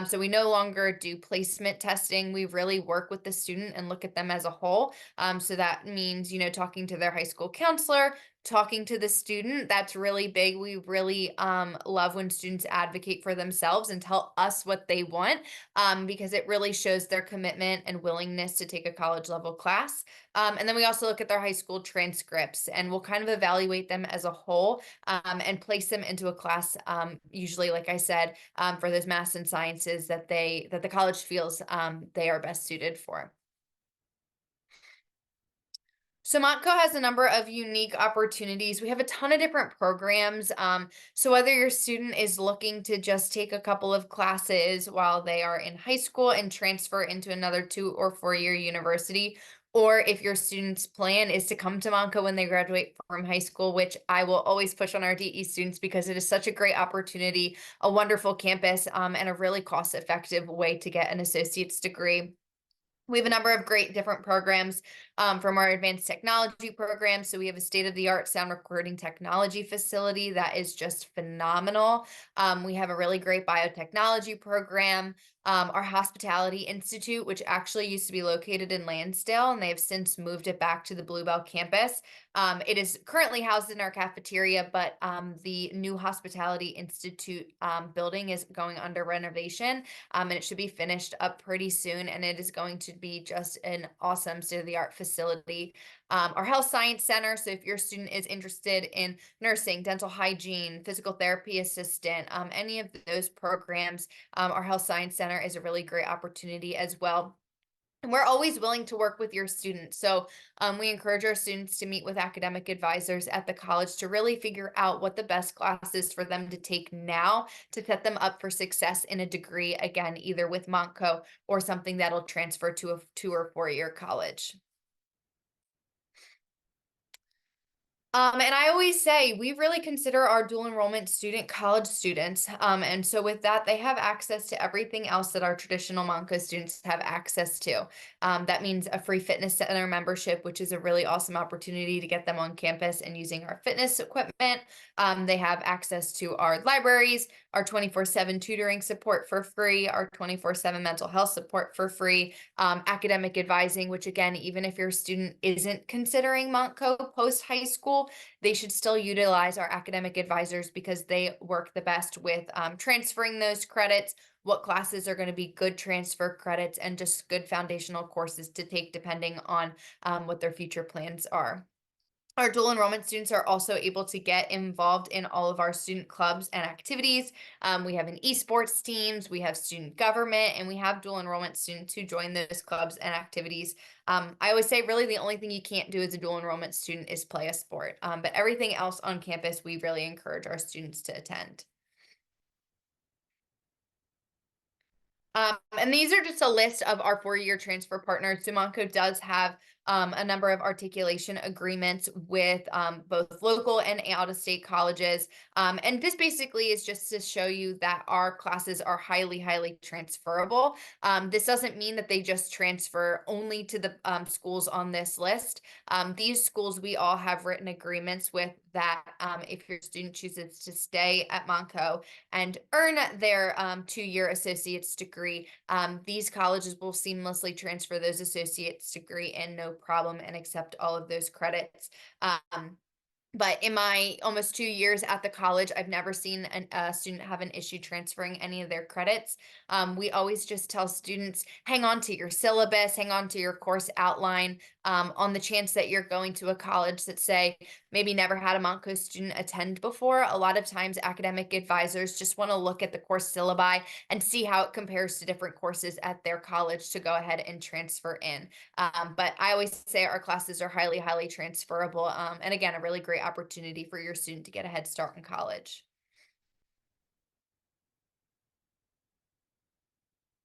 So we no longer do placement testing. We really work with the student and look at them as a whole. So that means, talking to their high school counselor, talking to the student. That's really big. We really love when students advocate for themselves and tell us what they want, because it really shows their commitment and willingness to take a college level class. And then we also look at their high school transcripts, and we'll kind of evaluate them as a whole and place them into a class, usually, like I said, for those math and sciences that the college feels they are best suited for. So Montco has a number of unique opportunities. We have a ton of different programs. So whether your student is looking to just take a couple of classes while they are in high school and transfer into another 2 or 4 year university, or if your student's plan is to come to Montco when they graduate from high school, which I will always push on our DE students because it is such a great opportunity, a wonderful campus, and a really cost-effective way to get an associate's degree. We have a number of great different programs from our advanced technology program. So we have a state-of-the-art sound recording technology facility that is just phenomenal. We have a really great biotechnology program. Our Hospitality Institute, which actually used to be located in Lansdale, and they have since moved it back to the Bluebell campus. It is currently housed in our cafeteria, but the new Hospitality Institute building is going under renovation, and it should be finished up pretty soon, and it is going to be just an awesome state-of-the-art facility. Our Health Science Center, so if your student is interested in nursing, dental hygiene, physical therapy assistant, any of those programs, our Health Science Center is a really great opportunity as well. And we're always willing to work with your students. So we encourage our students to meet with academic advisors at the college to really figure out what the best class is for them to take now to set them up for success in a degree, again, either with Montco or something that'll transfer to a 2 or 4 year college. And I always say we really consider our dual enrollment student college students. And so with that, they have access to everything else that our traditional Montco students have access to. That means a free fitness center membership, which is a really awesome opportunity to get them on campus and using our fitness equipment. They have access to our libraries, our 24/7 tutoring support for free, our 24/7 mental health support for free, academic advising, which again, even if your student isn't considering Montco post high school, school, they should still utilize our academic advisors because they work the best with transferring those credits, what classes are going to be good transfer credits, and just good foundational courses to take depending on what their future plans are. Our dual enrollment students are also able to get involved in all of our student clubs and activities. We have an esports teams, we have student government, and we have dual enrollment students who join those clubs and activities. I always say really the only thing you can't do as a dual enrollment student is play a sport. But everything else on campus, we really encourage our students to attend. And these are just a list of our 4-year transfer partners. Monco does have a number of articulation agreements with both local and out-of-state colleges. And this basically is just to show you that our classes are highly, highly transferable. This doesn't mean that they just transfer only to the schools on this list. These schools, we all have written agreements with that if your student chooses to stay at Monco and earn their 2-year associate's degree, these colleges will seamlessly transfer those associate's degree and no problem and accept all of those credits. But in my almost 2 years at the college, I've never seen a student have an issue transferring any of their credits. We always just tell students, hang on to your syllabus, hang on to your course outline, on the chance that you're going to a college that, say, maybe never had a Monco student attend before. A lot of times academic advisors just want to look at the course syllabi and see how it compares to different courses at their college to go ahead and transfer in. But I always say our classes are highly, highly transferable. And again, a really great opportunity for your student to get a head start in college.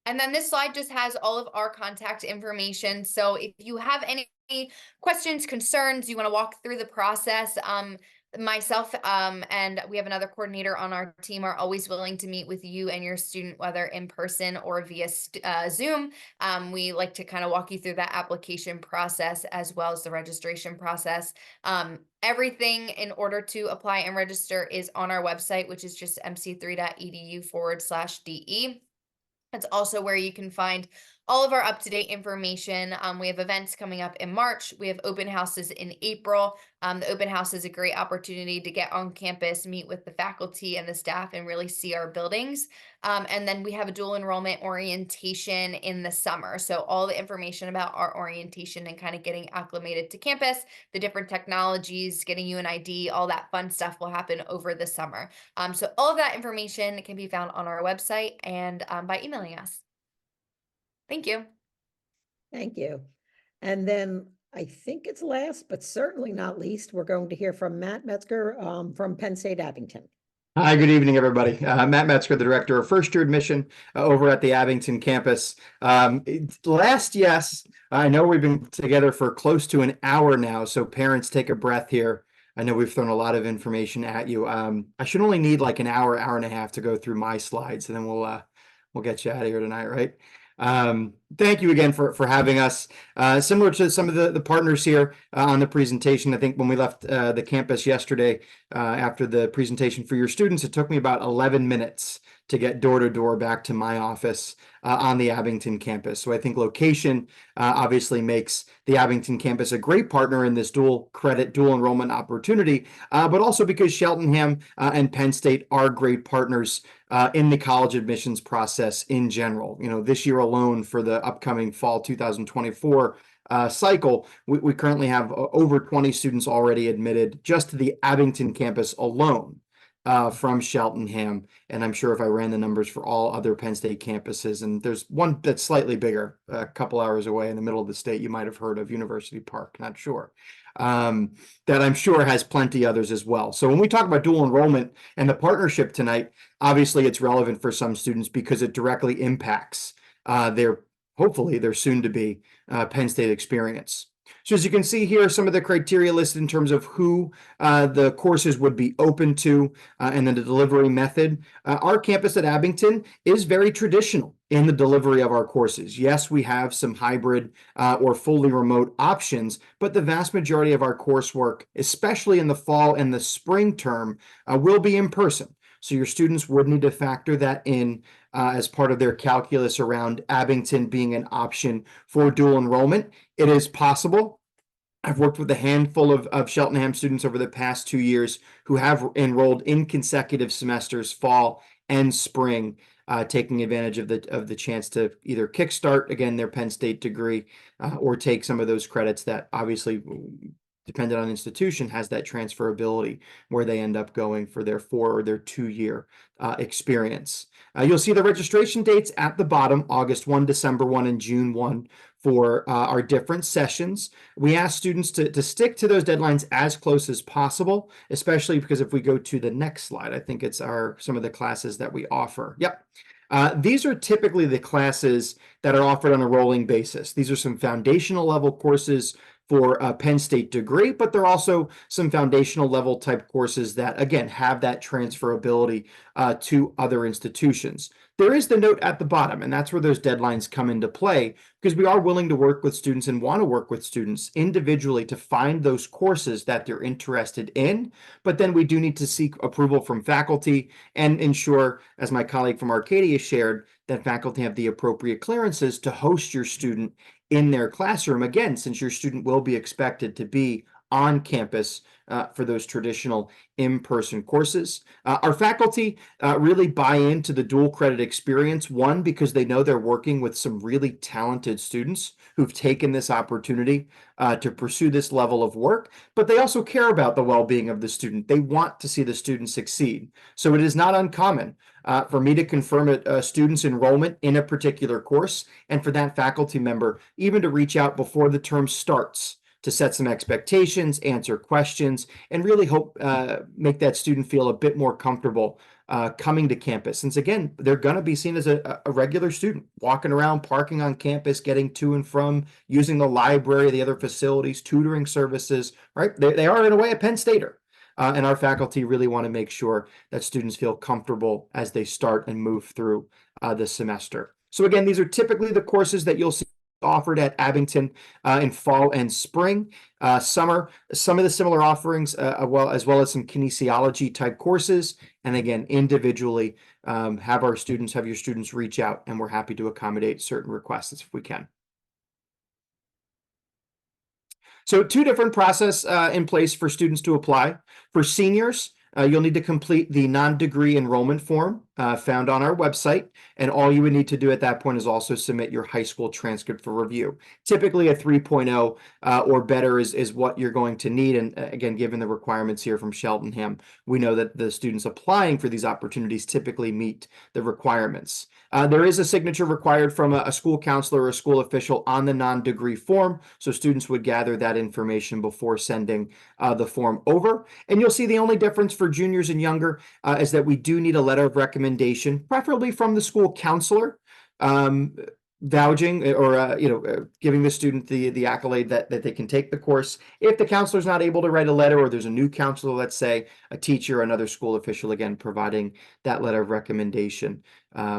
And then this slide just has all of our contact information. So if you have any questions, concerns, you want to walk through the process, myself and we have another coordinator on our team are always willing to meet with you and your student, whether in person or via Zoom. We like to kind of walk you through that application process as well as the registration process. Everything in order to apply and register is on our website, which is just mc3.edu/DE. It's also where you can find all of our up-to-date information. We have events coming up in March. We have open houses in April. The open house is a great opportunity to get on campus, meet with the faculty and the staff, and really see our buildings. And then we have a dual enrollment orientation in the summer. So all the information about our orientation and kind of getting acclimated to campus, the different technologies, getting you an ID, all that fun stuff will happen over the summer. So all of that information can be found on our website and by emailing us. Thank you. Thank you. And then I think it's last, but certainly not least, we're going to hear from Matt Metzger from Penn State Abington. Hi, good evening, everybody. Matt Metzger, the director of first-year admission over at the Abington campus. Yes, I know we've been together for close to an hour now, so parents, take a breath here. I know we've thrown a lot of information at you. I should only need like an hour, hour and a half to go through my slides, and then we'll get you out of here tonight, right? Thank you again for having us. Similar to some of the partners here on the presentation, I think when we left the campus yesterday after the presentation for your students, it took me about 11 minutes to get door to door back to my office on the Abington campus. So I think location obviously makes the Abington campus a great partner in this dual enrollment opportunity, but also because Cheltenham and Penn State are great partners in the college admissions process in general. You know, this year alone for the upcoming fall 2024 cycle, we currently have over 20 students already admitted just to the Abington campus alone from Cheltenham. And I'm sure if I ran the numbers for all other Penn State campuses, and there's one that's slightly bigger, a couple hours away in the middle of the state, you might have heard of University Park, not sure, that I'm sure has plenty others as well. So when we talk about dual enrollment and the partnership tonight, obviously it's relevant for some students because it directly impacts hopefully their soon-to-be Penn State experience. So as you can see here, some of the criteria listed in terms of who the courses would be open to and then the delivery method. Our campus at Abington is very traditional in the delivery of our courses. Yes, we have some hybrid or fully remote options, but the vast majority of our coursework, especially in the fall and the spring term, will be in person. So your students would need to factor that in as part of their calculus around Abington being an option for dual enrollment. It is possible I've worked with a handful of Cheltenham students over the past 2 years who have enrolled in consecutive semesters, fall and spring, taking advantage of the chance to either kickstart again their Penn State degree or take some of those credits that obviously, dependent on institution, has that transferability where they end up going for their 4 or their 2 year experience. You'll see the registration dates at the bottom: August 1, December 1, and June 1 for our different sessions. We ask students to stick to those deadlines as close as possible, especially because if we go to the next slide, I think it's some of the classes that we offer. Yep. These are typically the classes that are offered on a rolling basis. These are some foundational level courses for a Penn State degree, but there are also some foundational level type courses that, again, have that transferability to other institutions. There is the note at the bottom, and that's where those deadlines come into play, because we are willing to work with students and want to work with students individually to find those courses that they're interested in. But then we do need to seek approval from faculty and ensure, as my colleague from Arcadia shared, that faculty have the appropriate clearances to host your student in their classroom, again, since your student will be expected to be on campus for those traditional in-person courses. Our faculty really buy into the dual credit experience, one, because they know they're working with some really talented students who've taken this opportunity to pursue this level of work, but they also care about the well-being of the student. They want to see the student succeed. So it is not uncommon for me to confirm a student's enrollment in a particular course, and for that faculty member even to reach out before the term starts to set some expectations, answer questions, and really hope make that student feel a bit more comfortable coming to campus. Since again, they're going to be seen as a regular student, walking around, parking on campus, getting to and from, using the library, the other facilities, tutoring services, right? They are in a way a Penn Stater. And our faculty really want to make sure that students feel comfortable as they start and move through the semester. So again, these are typically the courses that you'll see offered at Abington in fall and spring. Summer, some of the similar offerings, as well as some kinesiology type courses. And again, individually, have your students reach out, and we're happy to accommodate certain requests if we can. So 2 different process in place for students to apply. For seniors, you'll need to complete the non-degree enrollment form found on our website, and all you would need to do at that point is also submit your high school transcript for review. Typically a 3.0 or better is what you're going to need, and again, given the requirements here from Cheltenham, we know that the students applying for these opportunities typically meet the requirements. There is a signature required from a school counselor or a school official on the non-degree form, so students would gather that information before sending the form over. And you'll see the only difference for juniors and younger is that we do need a letter of recommendation, preferably from the school counselor, vouching or giving the student the accolade that they can take the course. If the counselor is not able to write a letter, or there's a new counselor, let's say a teacher, another school official, again providing that letter of recommendation,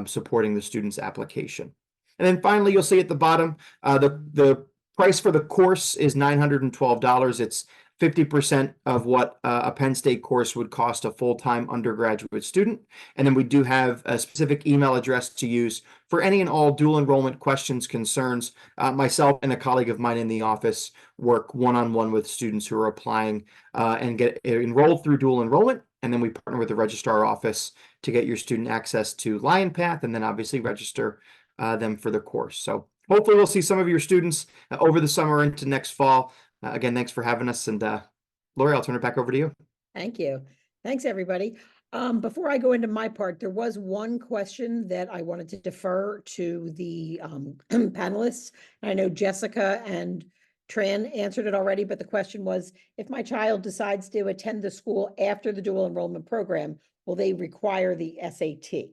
supporting the student's application. And then finally, you'll see at the bottom, the price for the course is $912. It's 50% of what a Penn State course would cost a full-time undergraduate student. And then we do have a specific email address to use for any and all dual enrollment questions, concerns. Myself and a colleague of mine in the office work one-on-one with students who are applying and get enrolled through dual enrollment. And then we partner with the registrar office to get your student access to LionPath, and then obviously register them for the course. So hopefully we'll see some of your students over the summer into next fall. Again, thanks for having us. And Lori, I'll turn it back over to you. Thank you. Thanks, everybody. Before I go into my part, there was one question that I wanted to defer to the panelists. I know Jessica and Tran answered it already, but the question was, if my child decides to attend the school after the dual enrollment program, will they require the SAT?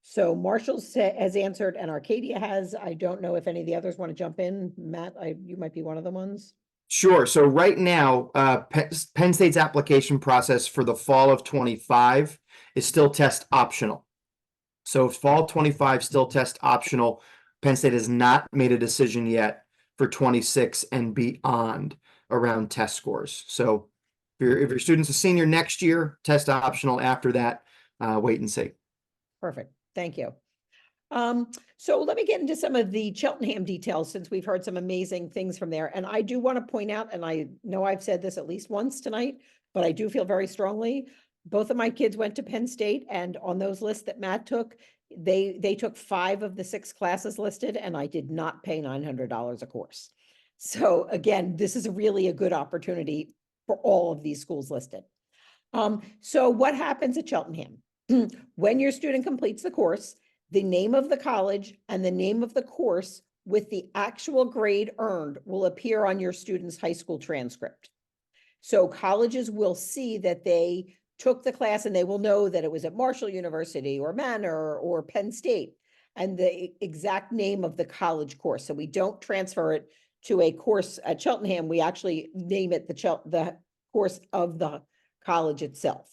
So Marshall has answered, and Arcadia has. I don't know if any of the others want to jump in. Matt, you might be one of the ones. Sure. So right now, Penn State's application process for the fall of 25 is still test optional. So fall 25 still test optional. Penn State has not made a decision yet for 26 and beyond around test scores. So if your student's a senior next year, test optional. After that, wait and see. Perfect. Thank you. So let me get into some of the Cheltenham details since we've heard some amazing things from there. And I do want to point out, and I know I've said this at least once tonight, but I do feel very strongly. Both of my kids went to Penn State, and on those lists that Matt took, they took 5 of the 6 classes listed, and I did not pay $900 a course. So again, this is really a good opportunity for all of these schools listed. So what happens at Cheltenham? When your student completes the course, the name of the college and the name of the course with the actual grade earned will appear on your student's high school transcript. So colleges will see that they took the class and they will know that it was at Marshall University or Manor or Penn State and the exact name of the college course. So we don't transfer it to a course at Cheltenham. We actually name it the course of the college itself.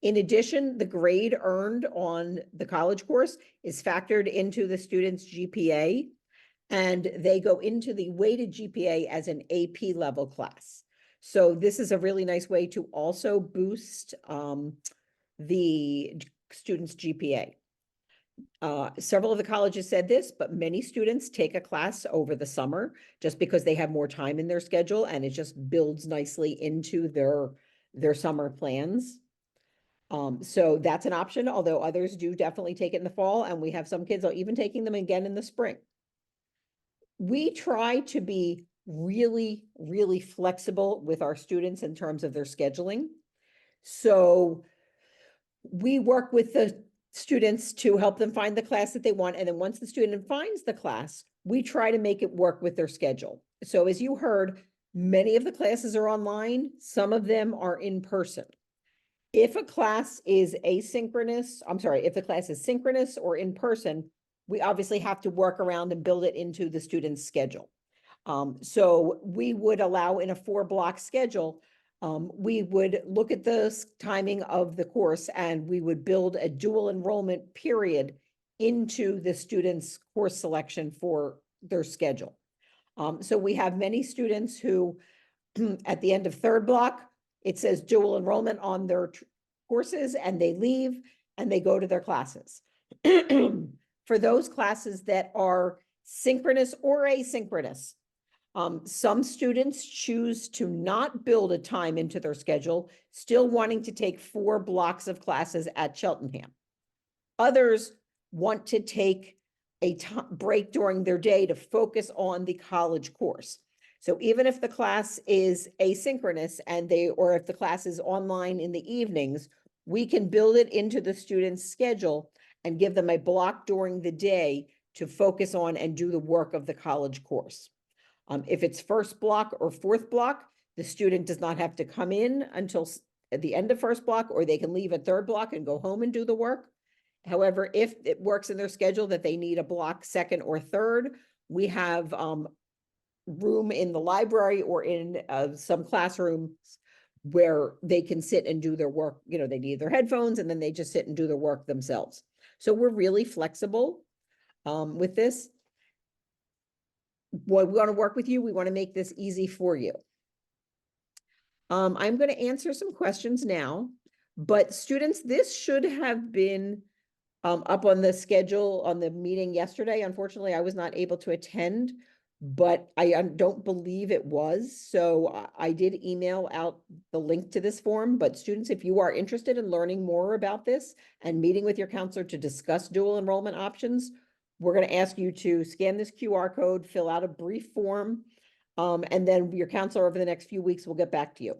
In addition, the grade earned on the college course is factored into the student's GPA, and they go into the weighted GPA as an AP level class. So this is a really nice way to also boost the student's GPA. Several of the colleges said this, but many students take a class over the summer just because they have more time in their schedule, and it just builds nicely into their summer plans. So that's an option, although others do definitely take it in the fall, and we have some kids are even taking them again in the spring. We try to be really, really flexible with our students in terms of their scheduling. So we work with the students to help them find the class that they want. And then once the student finds the class, we try to make it work with their schedule. So as you heard, many of the classes are online. Some of them are in person. If a class is asynchronous, if the class is synchronous or in person, we obviously have to work around and build it into the student's schedule. So we would allow in a 4-block schedule, we would look at the timing of the course and we would build a dual enrollment period into the student's course selection for their schedule. So we have many students who at the end of 3rd block, it says dual enrollment on their courses and they leave and they go to their classes. For those classes that are synchronous or asynchronous, some students choose to not build a time into their schedule, still wanting to take 4 blocks of classes at Cheltenham. Others want to take a break during their day to focus on the college course. So even if the class is asynchronous or if the class is online in the evenings, we can build it into the student's schedule and give them a block during the day to focus on and do the work of the college course. If it's 1st block or 4th block, the student does not have to come in until at the end of 1st block, or they can leave at 3rd block and go home and do the work. However, if it works in their schedule that they need a block 2nd or 3rd, we have room in the library or in some classrooms where they can sit and do their work. You know, they need their headphones and then they just sit and do their work themselves. So we're really flexible with this. What we want to work with you, we want to make this easy for you. I'm going to answer some questions now, but students, this should have been up on the schedule on the meeting yesterday. Unfortunately, I was not able to attend, but I don't believe it was. So I did email out the link to this form, but students, if you are interested in learning more about this and meeting with your counselor to discuss dual enrollment options, we're going to ask you to scan this QR code, fill out a brief form, and then your counselor over the next few weeks will get back to you.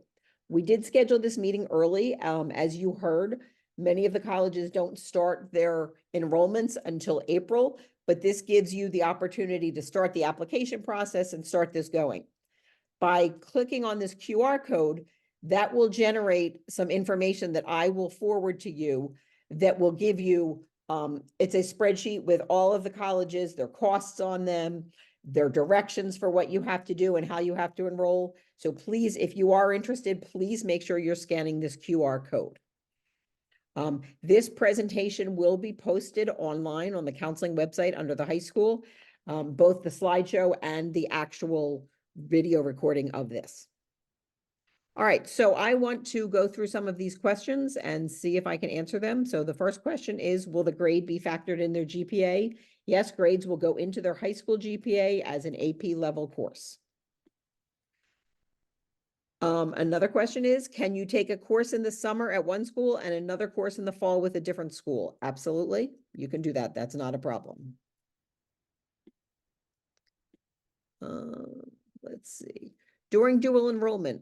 We did schedule this meeting early. As you heard, many of the colleges don't start their enrollments until April, but this gives you the opportunity to start the application process and start this going. By clicking on this QR code, that will generate some information that I will forward to you that will give you, it's a spreadsheet with all of the colleges, their costs on them, their directions for what you have to do and how you have to enroll. So please, if you are interested, please make sure you're scanning this QR code. This presentation will be posted online on the counseling website under the high school, both the slideshow and the actual video recording of this. All right, so I want to go through some of these questions and see if I can answer them. So the first question is, will the grade be factored in their GPA? Yes, grades will go into their high school GPA as an AP level course. Another question is, can you take a course in the summer at one school and another course in the fall with a different school? Absolutely, you can do that. That's not a problem. Let's see. During dual enrollment,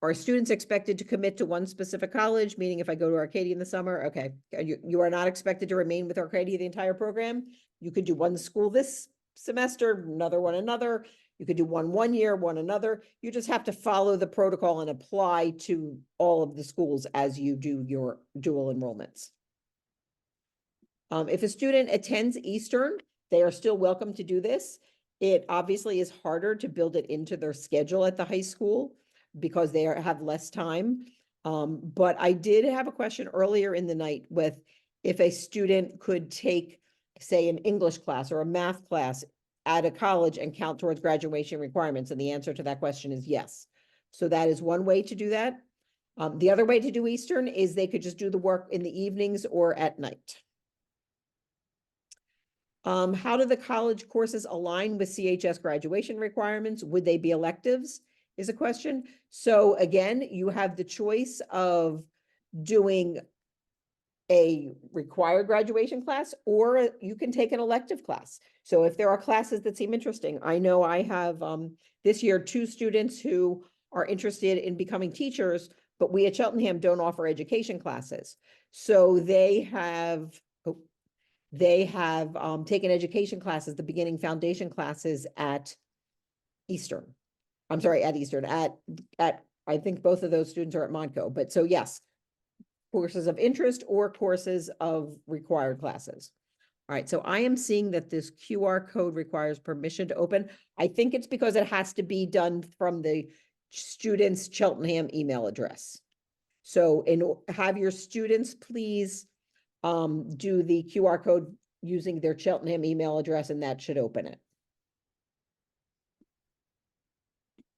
are students expected to commit to one specific college? Meaning if I go to Arcadia in the summer, okay, you are not expected to remain with Arcadia the entire program. You could do one school this semester, another one another. You could do one year, one another. You just have to follow the protocol and apply to all of the schools as you do your dual enrollments. If a student attends Eastern, they are still welcome to do this. It obviously is harder to build it into their schedule at the high school because they have less time. But I did have a question earlier in the night with if a student could take, say, an English class or a math class at a college and count towards graduation requirements. And the answer to that question is yes. So that is one way to do that. The other way to do Eastern is they could just do the work in the evenings or at night. How do the college courses align with CHS graduation requirements? Would they be electives is a question. So again, you have the choice of doing a required graduation class, or you can take an elective class. So if there are classes that seem interesting, I know I have this year 2 students who are interested in becoming teachers, but we at Cheltenham don't offer education classes. So they have taken education classes, the beginning foundation classes at Eastern. I'm sorry, at Eastern, at I think both of those students are at Montco, but so yes, courses of interest or courses of required classes. All right, so I am seeing that this QR code requires permission to open. I think it's because it has to be done from the student's Cheltenham email address. So have your students please do the QR code using their Cheltenham email address, and that should open it.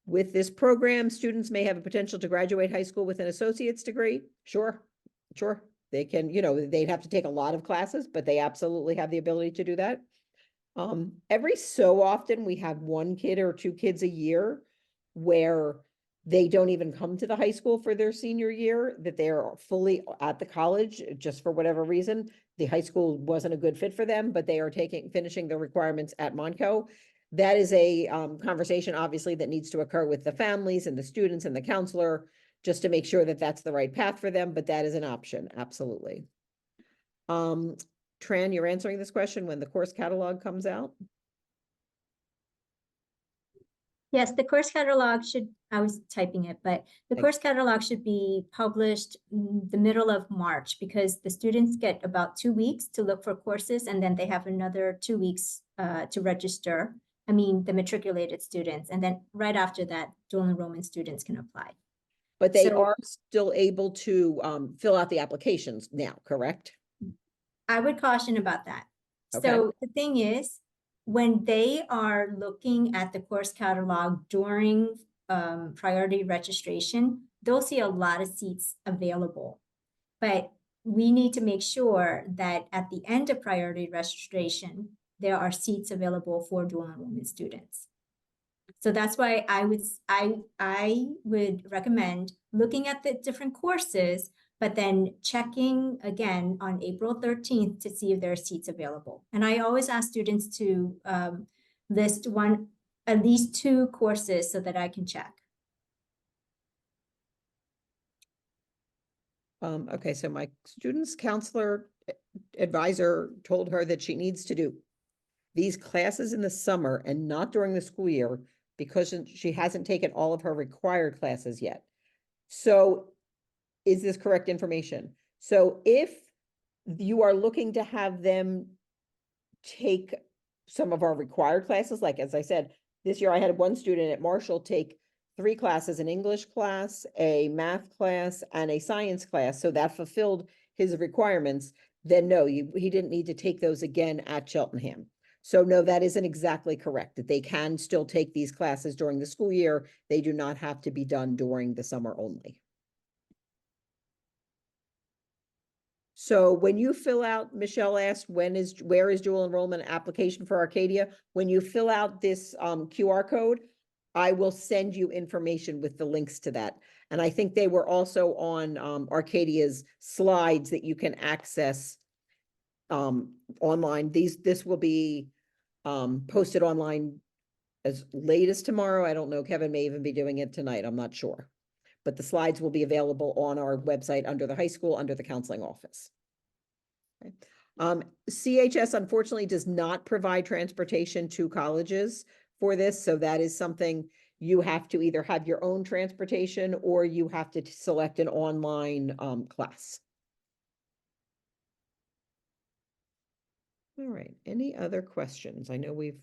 With this program, students may have a potential to graduate high school with an associate's degree. Sure. They can, they'd have to take a lot of classes, but they absolutely have the ability to do that. Every so often we have 1 kid or 2 kids a year where they don't even come to the high school for their senior year, that they're fully at the college just for whatever reason. The high school wasn't a good fit for them, but they are finishing the requirements at Montco. That is a conversation, obviously, that needs to occur with the families and the students and the counselor, just to make sure that that's the right path for them, but that is an option, absolutely. Tran, you're answering this question when the course catalog comes out? Yes, the course catalog should, I was typing it, but the course catalog should be published in the middle of March, because the students get about 2 weeks to look for courses, and then they have another 2 weeks to register. I mean, the matriculated students, and then right after that, dual enrollment students can apply. But they are still able to fill out the applications now, correct? I would caution about that. Okay. So the thing is, when they are looking at the course catalog during priority registration, they'll see a lot of seats available. But we need to make sure that at the end of priority registration, there are seats available for dual enrollment students. So that's why I would recommend looking at the different courses, but then checking again on April 13th to see if there are seats available. And I always ask students to list at least 2 courses so that I can check. Okay, so my student's counselor advisor told her that she needs to do these classes in the summer and not during the school year because she hasn't taken all of her required classes yet. So is this correct information? So if you are looking to have them take some of our required classes, like as I said, this year I had 1 student at Marshall take 3 classes, an English class, a math class, and a science class. So that fulfilled his requirements. Then no, he didn't need to take those again at Cheltenham. So no, that isn't exactly correct, that they can still take these classes during the school year. They do not have to be done during the summer only. So when you fill out, Michelle asked, where is dual enrollment application for Arcadia? When you fill out this QR code, I will send you information with the links to that. And I think they were also on Arcadia's slides that you can access online. This will be posted online as late as tomorrow. I don't know, Kevin may even be doing it tonight, I'm not sure. But the slides will be available on our website under the high school, under the counseling office. Okay. CHS unfortunately does not provide transportation to colleges for this, so that is something you have to either have your own transportation or you have to select an online class. All right, any other questions? I know we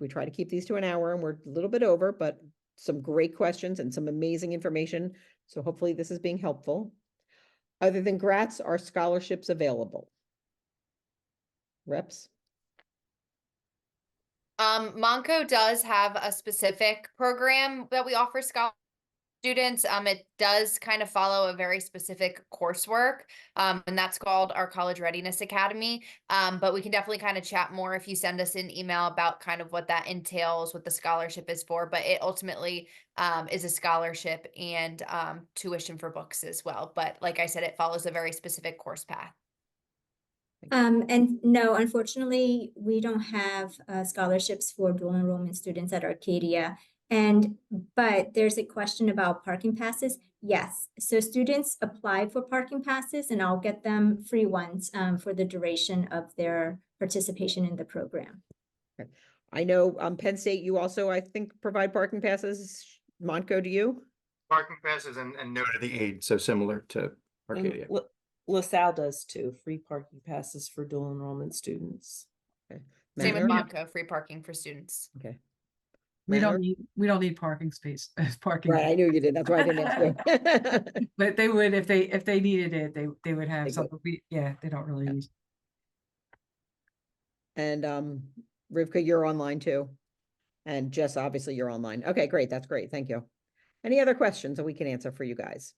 try to keep these to an hour and we're a little bit over, but some great questions and some amazing information. So hopefully this is being helpful. Other than Gratz, are scholarships available? Reps? Monco does have a specific program that we offer students. It does kind of follow a very specific coursework, and that's called our College Readiness Academy. But we can definitely kind of chat more if you send us an email about kind of what that entails, what the scholarship is for. But it ultimately is a scholarship and tuition for books as well. But like I said, it follows a very specific course path. And no, unfortunately, we don't have scholarships for dual enrollment students at Arcadia. But there's a question about parking passes. Yes, so students apply for parking passes and I'll get them free ones for the duration of their participation in the program. Okay. I know Penn State, you also, I think, provide parking passes. Montco, do you? Parking passes and no to the aid, so similar to Arcadia. LaSalle does too, free parking passes for dual enrollment students. Okay. Same with Manor? Monco, free parking for students. Okay. We Manor? don't need parking space, parking. Right, I knew you did. That's why I didn't ask you. But they would, if they needed it, they would have They something. Yeah, they don't really use. And Rivka, you're online too. And Jess, obviously you're online. Okay, great. That's great. Thank you. Any other questions that we can answer for you guys?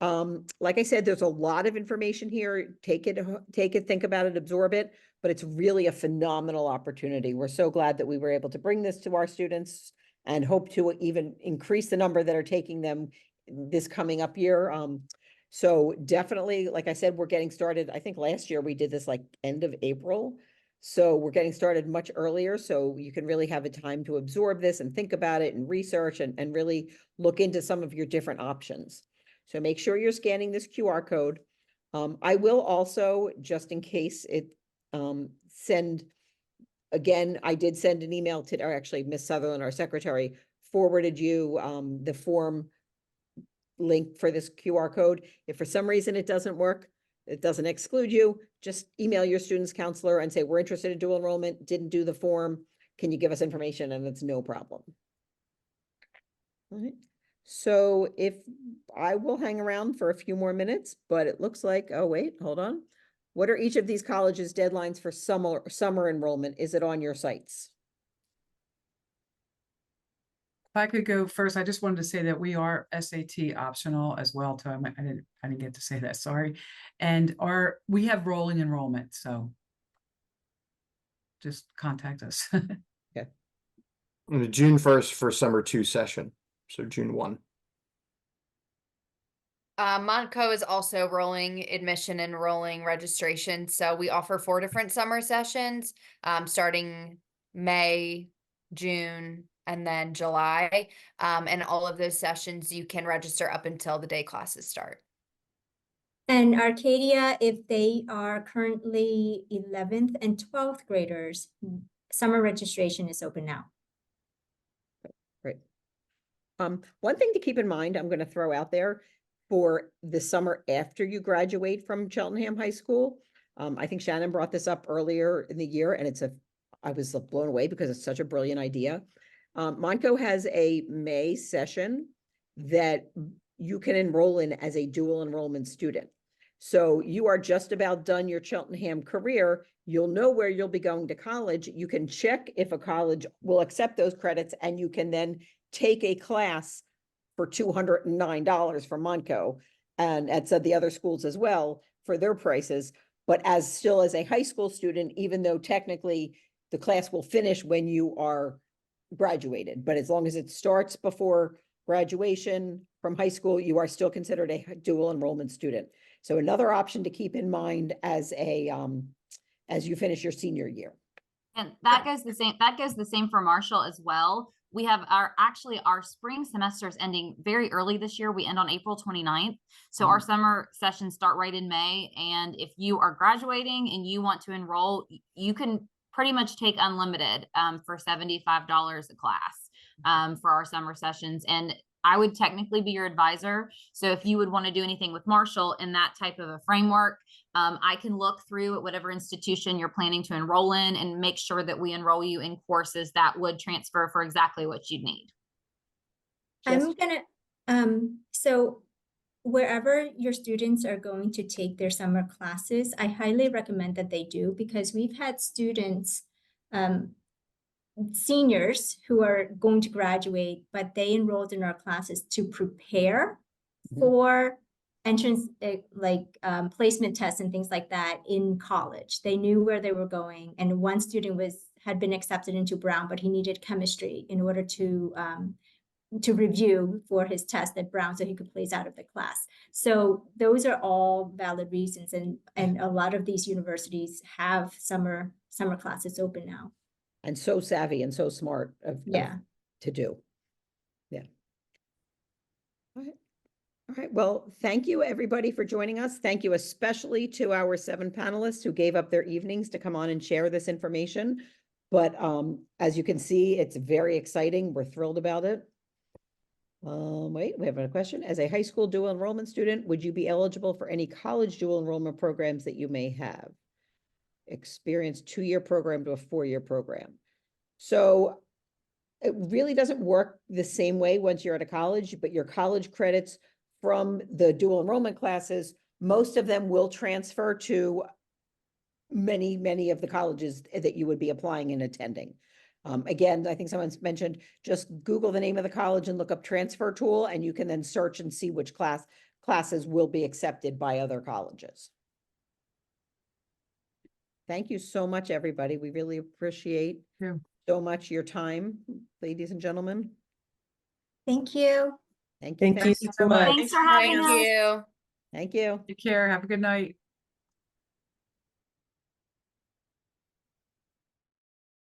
Like I said, there's a lot of information here. Take it, think about it, absorb it, but it's really a phenomenal opportunity. We're so glad that we were able to bring this to our students and hope to even increase the number that are taking them this coming up year. So definitely, like I said, we're getting started. I think last year we did this like end of April. So we're getting started much earlier. So you can really have a time to absorb this and think about it and research and really look into some of your different options. So make sure you're scanning this QR code. I will also, just in case it, again, I did send an email to, or actually Miss Sutherland, our secretary, forwarded you the form link for this QR code. If for some reason it doesn't work, it doesn't exclude you, just email your student's counselor and say, we're interested in dual enrollment, didn't do the form. Can you give us information? And it's no problem. All right. So if I will hang around for a few more minutes, but it looks like, oh, wait, hold on. What are each of these colleges' deadlines for summer enrollment? Is it on your sites? If I could go first, I just wanted to say that we are SAT optional as well too. I didn't get to say that, sorry. And we have rolling enrollment, so just contact us. Okay. And June 1st for summer 2 session. So June 1. Montco is also rolling admission and rolling registration. So we offer 4 different summer sessions, starting May, June, and then July. And all of those sessions you can register up until the day classes start. And Arcadia, if they are currently 11th and 12th graders, summer registration is open now. Great. One thing to keep in mind, I'm going to throw out there for the summer after you graduate from Cheltenham High School. I think Shannon brought this up earlier in the year, and I was blown away because it's such a brilliant idea. Montco has a May session that you can enroll in as a dual enrollment student. So you are just about done your Cheltenham career. You'll know where you'll be going to college. You can check if a college will accept those credits, and you can then take a class for $209 for Montco, and at the other schools as well for their prices. But still as a high school student, even though technically the class will finish when you are graduated, but as long as it starts before graduation from high school, you are still considered a dual enrollment student. So another option to keep in mind as you finish your senior year. And that goes the same for Marshall as well. We have our spring semesters ending very early this year. We end on April 29th. So our summer sessions start right in May. And if you are graduating and you want to enroll, you can pretty much take unlimited for $75 a class for our summer sessions. And I would technically be your advisor. So if you would want to do anything with Marshall in that type of a framework, I can look through at whatever institution you're planning to enroll in and make sure that we enroll you in courses that would transfer for exactly what you need. I'm gonna, so wherever your students are going to take their summer classes, I highly recommend that they do, because we've had students, seniors who are going to graduate, but they enrolled in our classes to prepare for entrance, placement tests and things like that in college. They knew where they were going, and one student had been accepted into Brown, but he needed chemistry in order to review for his test at Brown so he could place out of the class. So those are all valid reasons, and a lot of these universities have summer classes open now. And so savvy and so smart to do. Yeah. All right. Well, thank you everybody for joining us. Thank you especially to our 7 panelists who gave up their evenings to come on and share this information. But as you can see, it's very exciting. We're thrilled about it. Wait, we have a question. As a high school dual enrollment student, would you be eligible for any college dual enrollment programs that you may have? Experience 2-year program to a 4-year program. So it really doesn't work the same way once you're at a college, but your college credits from the dual enrollment classes, most of them will transfer to many of the colleges that you would be applying and attending. Again, I think someone's mentioned, just Google the name of the college and look up transfer tool, and you can then search and see which classes will be accepted by other colleges. Thank you so much, everybody. We really appreciate so much your time, ladies and gentlemen. Thank you. Thank you so much. Thanks for having us. Thank you. Thank you. Take care. Have a good night.